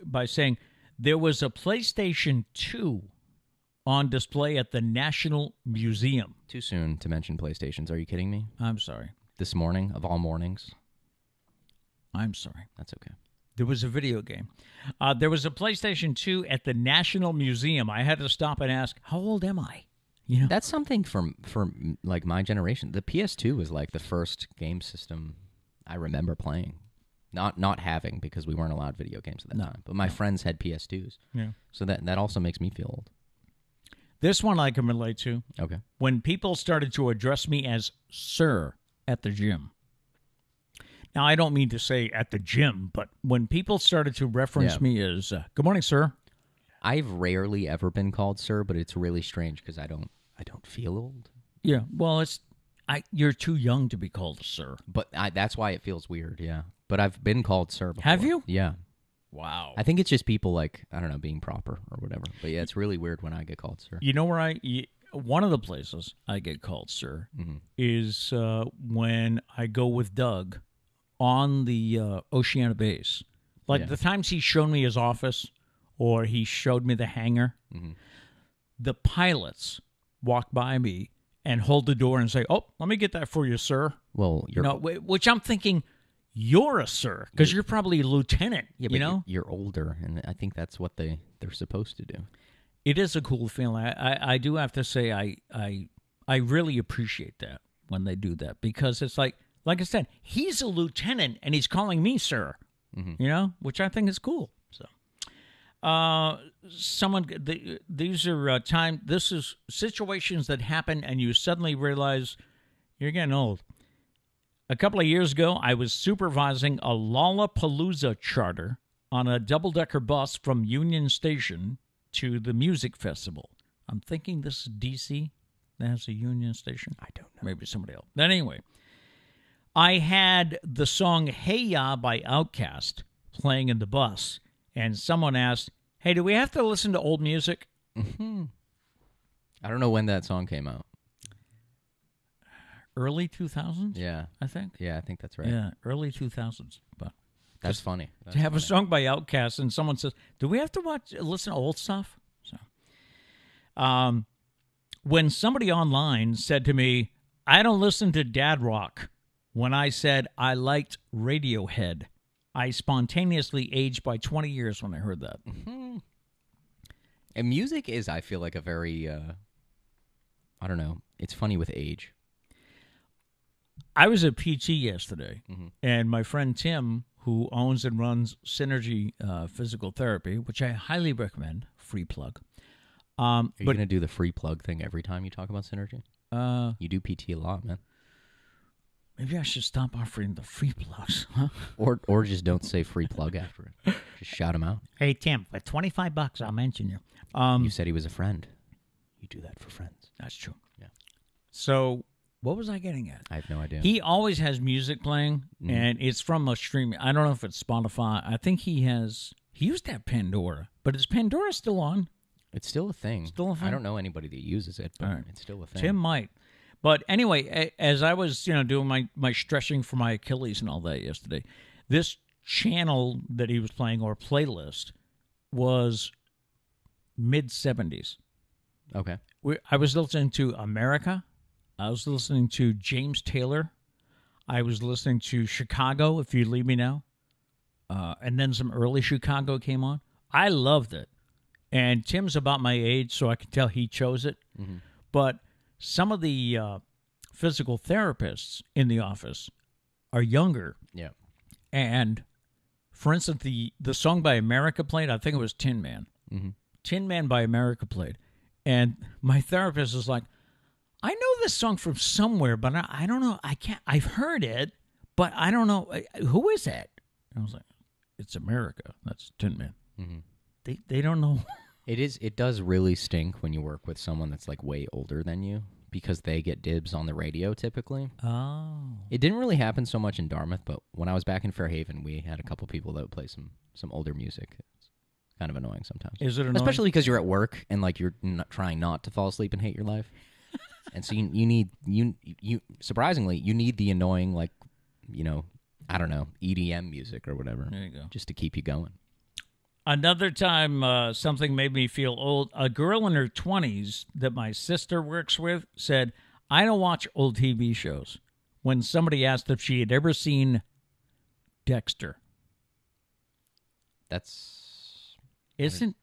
by saying there was a PlayStation 2 on display at the National Museum. Too soon to mention PlayStations. Are you kidding me? I'm sorry. This morning, of all mornings? I'm sorry. That's okay. There was a video game. There was a PlayStation 2 at the National Museum. I had to stop and ask, how old am I? You know? That's something for like my generation. The PS2 was like the first game system I remember playing. Not having, because we weren't allowed video games at that time. But my friends had PS2s. Yeah. So that also makes me feel old. This one I can relate to. Okay. When people started to address me as sir at the gym. Now, I don't mean to say at the gym, but when people started to reference me as, good morning, sir. I've rarely ever been called sir, but it's really strange because I don't feel old. Yeah, well, you're too young to be called a sir. But that's why it feels weird, yeah. But I've been called sir before. Have you? Yeah. Wow. I think it's just people, like, I don't know, being proper or whatever. But yeah, it's really weird when I get called sir. You know where one of the places I get called sir is when I go with Doug on the Oceana base. Like the times he showed me his office or he showed me the hangar, the pilots walk by me and hold the door and say, "Oh, let me get that for you, sir." Well, which I'm thinking, you're a sir because you're probably a lieutenant. yeah, but you're older, and I think that's what they're supposed to do. It is a cool feeling. I do have to say I really appreciate that when they do that because it's like I said, he's a lieutenant and he's calling me sir, which I think is cool. So, these are this is situations that happen and you suddenly realize you're getting old. A couple of years ago, I was supervising a Lollapalooza charter on a double-decker bus from Union Station to the music festival. I'm thinking this is D.C. that has a Union Station. I don't know. Maybe somebody else. But anyway, I had the song Hey Ya by Outkast playing in the bus, and someone asked, "Hey, do we have to listen to old music?" I don't know when that song came out. Early 2000s? Yeah. I think. Yeah, I think that's right. Yeah, early 2000s. But that's funny. to have a song by Outkast and someone says, "Do we have to listen to old stuff?" So, when somebody online said to me, "I don't listen to dad rock," when I said I liked Radiohead, I spontaneously aged by 20 years when I heard that. And music is, I feel like, a very, I don't know, it's funny with age. I was at PT yesterday, and my friend Tim, who owns and runs Synergy Physical Therapy, which I highly recommend, free plug. Are you going to do the free plug thing every time you talk about Synergy? You do PT a lot, man. Maybe I should stop offering the free plugs, huh? Or just don't say free plug after it. Just shout him out. Hey, Tim, for $25, I'll mention you. You said he was a friend. You do that for friends. That's true. Yeah. So, what was I getting at? I have no idea. He always has music playing, and it's from a streaming. I don't know if it's Spotify. I think he used to have Pandora, but is Pandora still on? It's still a thing. Still a thing? I don't know anybody that uses it, but it's still a thing. Tim might. But anyway, as I was, doing my stretching for my Achilles and all that yesterday, this channel that he was playing, or playlist, was mid-70s. Okay. I was listening to America. I was listening to James Taylor. I was listening to Chicago, If You Leave Me Now. And then some early Chicago came on. I loved it. And Tim's about my age, so I can tell he chose it. But some of the physical therapists in the office are younger. Yeah. And, for instance, the song by America played, I think it was Tin Man. Tin Man by America played. And my therapist is like, "I know this song from somewhere, but I don't know. I've heard it, but I don't know. Who is it?" And I was like, "It's America. That's Tin Man." They don't know. It does really stink when you work with someone that's like way older than you because they get dibs on the radio typically. Oh. It didn't really happen so much in Dartmouth, but when I was back in Fairhaven, we had a couple people that would play some older music. It's kind of annoying sometimes. Is it annoying? Especially because you're at work and like you're trying not to fall asleep and hate your life. And so you need surprisingly, you need the annoying, like, I don't know, EDM music or whatever. There you go. Just to keep you going. Another time something made me feel old. A girl in her 20s that my sister works with said, "I don't watch old TV shows," when somebody asked if she had ever seen Dexter. Isn't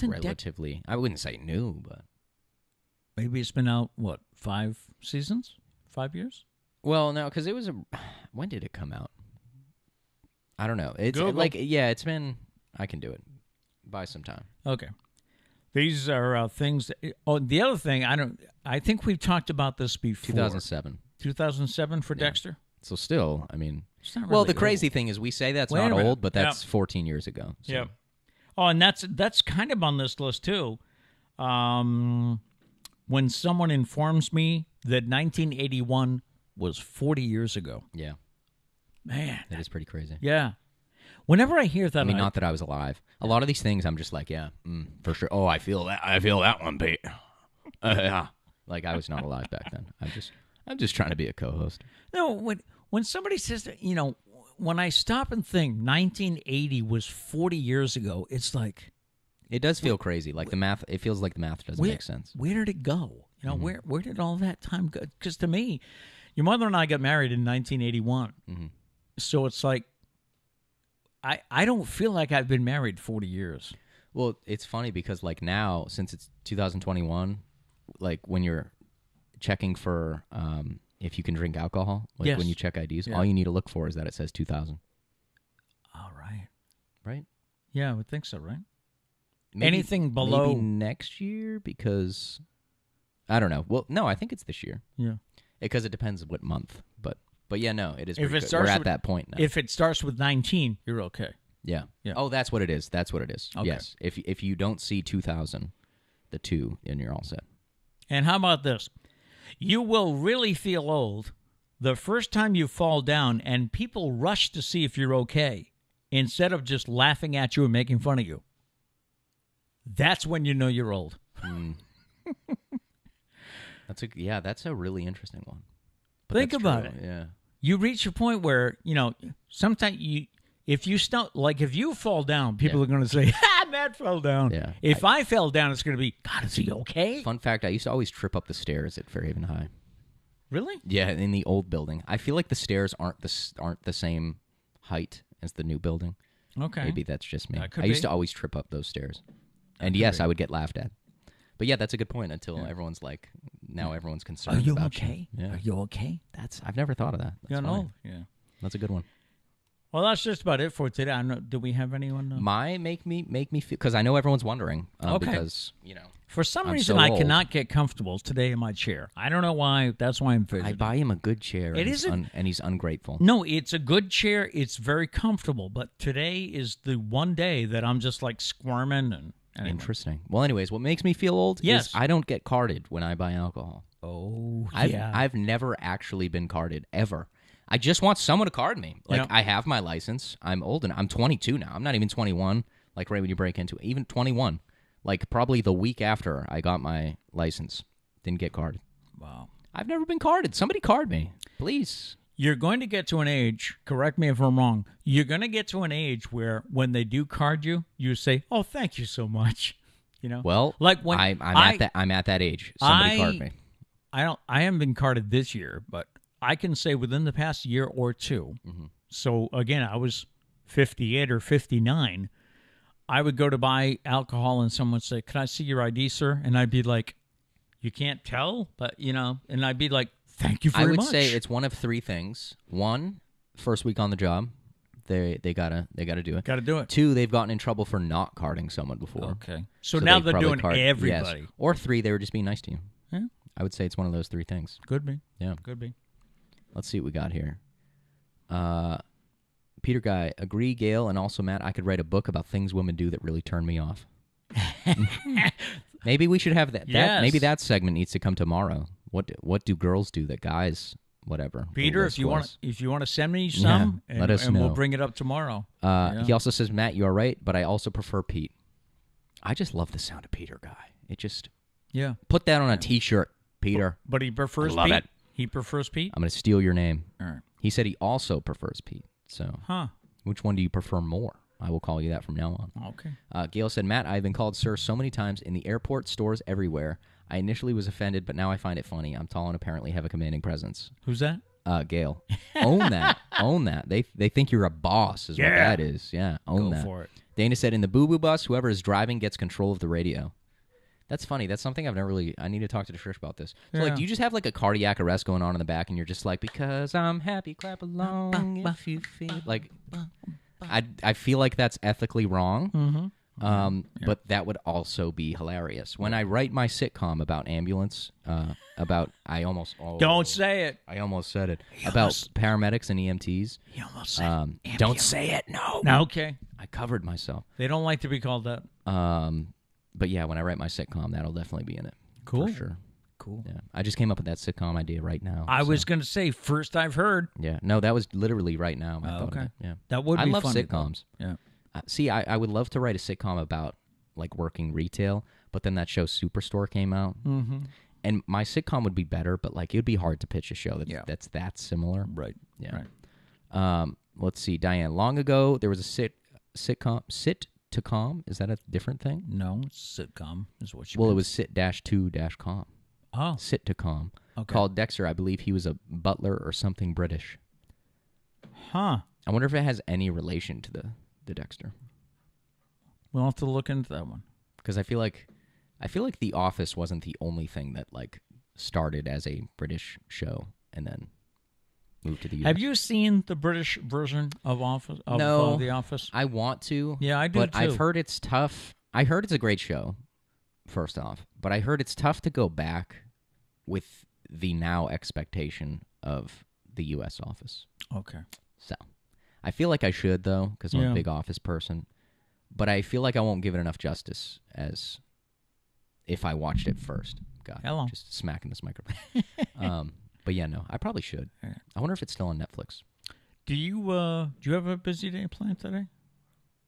relatively, I wouldn't say new, but maybe it's been out, 5 seasons? 5 years? Well, no, because it was when did it come out? I don't know. It's Google. it's been. I can do it. Buy some time. Okay. These are things. The other thing, I think we've talked about this before. 2007. 2007 for Dexter? So still, I mean. It's not well, really the crazy old. thing is we say that's Wait not a minute. old, but that's 14 years ago. So. Yeah. Oh, and that's kind of on this list, too. When someone informs me that 1981 was 40 years ago. Yeah. Man. That is pretty crazy. Yeah. Whenever I hear that, I mean, not that I was alive. A lot of these things, I'm just like, yeah, for sure. Oh, I feel that one, Pete. Yeah. Like I was not alive back then. I'm just trying to be a co-host. No, when somebody says that, when I stop and think 1980 was 40 years ago, it's like It does feel crazy. Like the math, it feels like the math doesn't make sense. Where did it go? You know, where did all that time go? Because to me, your mother and I got married in 1981. So it's like, I don't feel like I've been married 40 years. Well, it's funny because like now, since it's 2021, like when you're checking for if you can drink alcohol, like when you check IDs, all you need to look for is that it says 2000. All right. Right? Yeah, I would think so, right? Maybe, Anything below... Maybe next year because... I don't know. Well, no, I think it's this year. Yeah. Because it depends what month. But yeah, no, it is. If it good. starts We're at with, that point now. If it starts with 19, you're okay. Yeah. Yeah. Oh, that's what it is. That's what it is. Okay. Yes. If you don't see 2000, the 2, then you're all set. And how about this? You will really feel old the first time you fall down and people rush to see if you're okay instead of just laughing at you and making fun of you. That's when you know you're old. That's a really interesting one. But Think about it. Yeah. You reach a point where, sometimes if you fall down, people are going to say, Matt fell down. Yeah. If I fell down, it's going to be, God, is he okay? Fun fact, I used to always trip up the stairs at Fairhaven High. Really? Yeah, in the old building. I feel like the stairs aren't the same height as the new building. Okay. Maybe that's just me. That could I used be. to always trip up those stairs. And yes, I would get laughed at. But yeah, that's a good point until everyone's like, now everyone's concerned Are you about okay? you. Yeah. Are you okay? I've never thought of that. That's funny. old. Yeah. That's a good one. Well, that's just about it for today. I don't know, do we have anyone? My make me feel, because I know everyone's wondering. Okay. Because, For some I'm reason, so I old. cannot get comfortable today in my chair. I don't know why. That's why I'm fidgeting. I buy him a good chair It and he's ungrateful. No, it's a good chair. It's very comfortable. But today is the one day that I'm just like squirming and anyway. Interesting. Well, anyways, what makes me feel old is I don't get carded when I buy alcohol. Oh, I've never actually been carded, ever. I just want someone to card me. Like, I have my license. I'm old, and I'm 22 now. I'm not even 21, like right when you break into it. Even 21. Like, probably the week after I got my license. Didn't get carded. Wow. I've never been carded. Somebody card me, please. You're going to get to an age, correct me if I'm wrong, you're going to get to an age where when they do card you, you say, oh, thank you so much. Well, like when I'm at that age. Somebody card me. I haven't been carded this year, but I can say within the past year or two. So again, I was 58 or 59. I would go to buy alcohol and someone would say, "Can I see your ID, sir?" And I'd be like, "You can't tell," but and I'd be like, "Thank you very much." I would say it's one of 3 things. 1, first week on the job, they gotta do it. Got to do it. 2, they've gotten in trouble for not carding someone before. Okay. So now they're doing everybody. Yes. Or 3, they were just being nice to you. Yeah. I would say it's one of those 3 things. Could be. Yeah. Could be. Let's see what we got here. Peter Guy, agree, Gail, and also Matt, I could write a book about things women do that really turn me off. Maybe we should have that. Yes. Maybe that segment needs to come tomorrow. What do girls do that guys, whatever. Peter, if you want to send me some, let us know. We'll bring it up tomorrow. He also says, Matt, you are right, but I also prefer Pete. I just love the sound of Peter Guy. It just put that on a T-shirt, Peter. But he prefers I love Pete. it. He prefers Pete. I'm going to steal your name. All right. He said he also prefers Pete. So, which one do you prefer more? I will call you that from now on. Okay. Gail said, Matt, I've been called sir so many times in the airport, stores, everywhere. I initially was offended, but now I find it funny. I'm tall and apparently have a commanding presence. Who's that? Gail. Own that. Own that. They think you're a boss is what that is. Yeah, own that. Go for it. Dana said, in the boo-boo bus, whoever is driving gets control of the radio. That's funny. That's something I've never really... I need to talk to Trish about this. So, like, do you just have, like, a cardiac arrest going on in the back, and you're just like, because I'm happy, clap along if you feel... Like, I feel like that's ethically wrong, but that would also be hilarious. When I write my sitcom about ambulance, I almost... Don't say it. I almost said it. About paramedics and EMTs. You almost said Don't say it, no. Okay. I covered myself. They don't like to be called that. But yeah, when I write my sitcom, that'll definitely be in it. Cool. For sure. Cool. Yeah. I just came up with that sitcom idea right now. I was going to say, first I've heard. Yeah. No, that was literally right now. I thought of it. Yeah. That would be I love funny, sitcoms. Yeah. See, I would love to write a sitcom about, like, working retail, but then that show Superstore came out. Mm-hmm. And my sitcom would be better, but, like, it would be hard to pitch a show that's that similar. Right. Yeah. Right. Let's see, Diane. Long ago, there was a sitcom. Sit-to-com? Is that a different thing? No, sitcom is what you Well, meant. it was sit-to-com. Oh. Sit-to-com. Okay. Called Dexter. I believe he was a butler or something British. Huh. I wonder if it has any relation to the Dexter. We'll have to look into that one. Because I feel like The Office wasn't the only thing that like started as a British show and then moved to the US. Have you seen the British version of Office? No. The Office? I want to. Yeah, I do but too. I've heard it's tough. I heard it's a great show, first off. But I heard it's tough to go back with the now expectation of the U.S. Office. Okay. So I feel like I should, though, because I'm Yeah. a big Office person. But I feel like I won't give it enough justice as if I watched it first. God, Hello. just smacking this microphone. But yeah, no, I probably should. Yeah. I wonder if it's still on Netflix. Do you have a busy day planned today?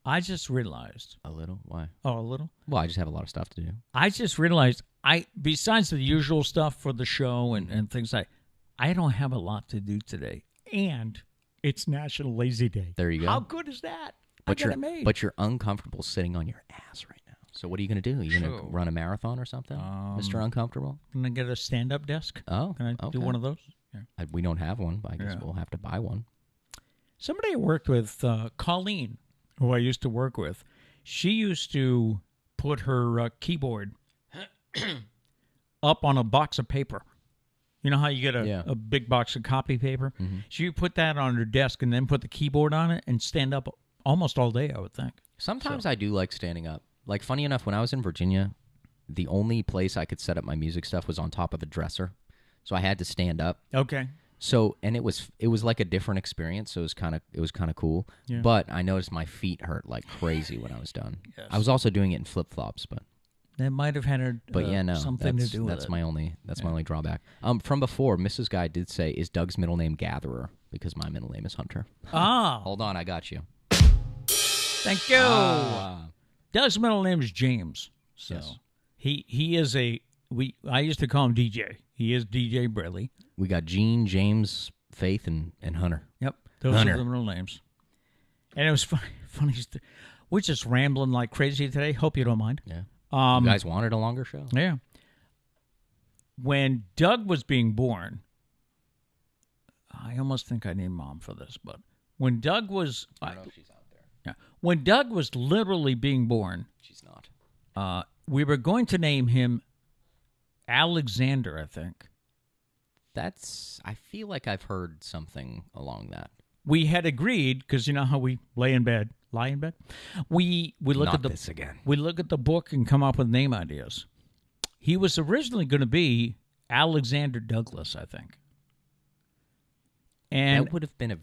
I just realized. A little? Why? Oh, a little? Well, I just have a lot of stuff to do. I just realized besides the usual stuff for the show and things like, I don't have a lot to do today. And it's National Lazy Day. There you go. How good is that? But I got it made. But you're uncomfortable sitting on your ass right now. So what are you going to do? Are you going to So, run a marathon or something, Mr. Uncomfortable? I'm going to get a stand-up desk. Oh, Can I do okay. one of those? Yeah. We don't have one, but I guess Yeah. we'll have to buy one. Somebody I worked with, Colleen, who I used to work with, she used to put her keyboard up on a box of paper. You know how you get a big box of copy paper? Mm-hmm. She would put that on her desk and then put the keyboard on it and stand up almost all day, I would think. Sometimes I do like standing up. Like, funny enough, when I was in Virginia, the only place I could set up my music stuff was on top of a dresser. So I had to stand up. Okay. So, and it was like a different experience. So it was kind of cool. Yeah. But I noticed my feet hurt like crazy when I was done. Yes. I was also doing it in flip flops, but That might have had something to do with that's it. my only drawback. From before, Mrs. Guy did say, "Is Doug's middle name Gatherer?" Because my middle name is Hunter. Ah, Hold on, I got you. thank you. Doug's middle name is James. So Yes. he is I used to call him DJ. He is DJ Braley. We got Gene, James, Faith, and Hunter. Yep. Those Hunter. are the middle names. And it was funny. We're just rambling like crazy today. Hope you don't mind. Yeah. You guys wanted a longer show? Yeah. When Doug was being born, I almost think I need Mom for this, but when Doug was... I don't know if she's out there. Yeah. When Doug was literally being born, She's not. we were going to name him Alexander, I think. I feel like I've heard something along that. We had agreed, because you know how we lie in bed. We look Not at the this again. We look at the book and come up with name ideas. He was originally going to be Alexander Douglas, I think. And That would have been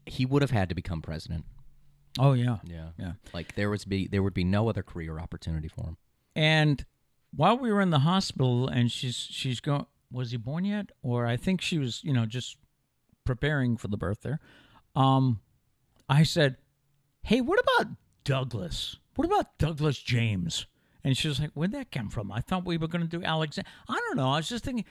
he would have had to become president. oh yeah. Yeah. Like there would be no other career opportunity for him. And while we were in the hospital, and she's going, was he born yet? Or I think she was, just preparing for the birth there. I said, "Hey, what about Douglas? What about Douglas James?" And she was like, "Where'd that come from? I thought we were going to do Alexander." I don't know. I was just thinking,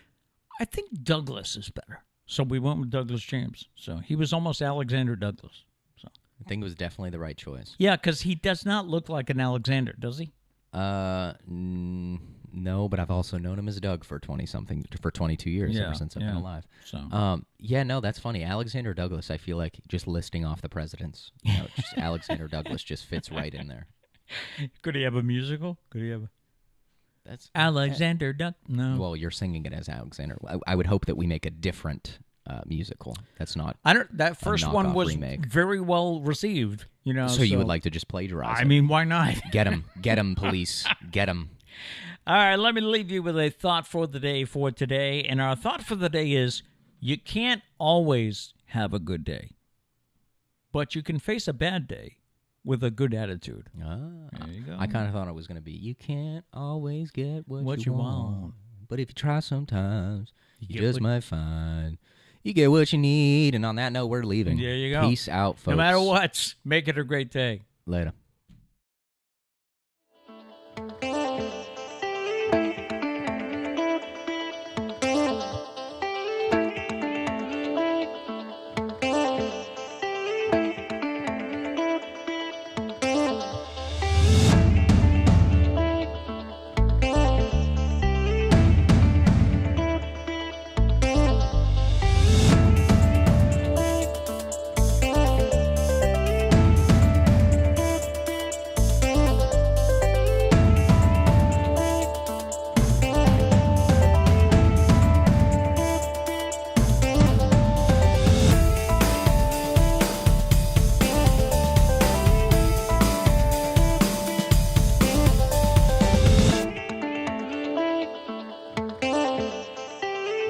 I think Douglas is better. So we went with Douglas James. So he was almost Alexander Douglas. So I think it was definitely the right choice. yeah, because he does not look like an Alexander, does he? No, but I've also known him as Doug for 22 years ever since I've been alive. So Yeah, no, that's funny. Alexander Douglas, I feel like just listing off the presidents, just Alexander Douglas just fits right in there. could he have a musical? Could he have That's Alexander Doug? No. Well, you're singing it as Alexander. I would hope that we make a different musical. That's not. I don't. That first one knockoff was remake. very well received. So you would like to just plagiarize I it. mean, why not? Get him, police. Get him. All right, let me leave you with a thought for the day for today. And our thought for the day is, you can't always have a good day, but you can face a bad day with a good attitude. There you go. I kind of thought it was going to be, you can't always get what you want. want. But if you try sometimes, you get just what- might find you get what you need. And on that note, we're leaving. There you go. Peace out, folks. No matter what, make it a great day. Later.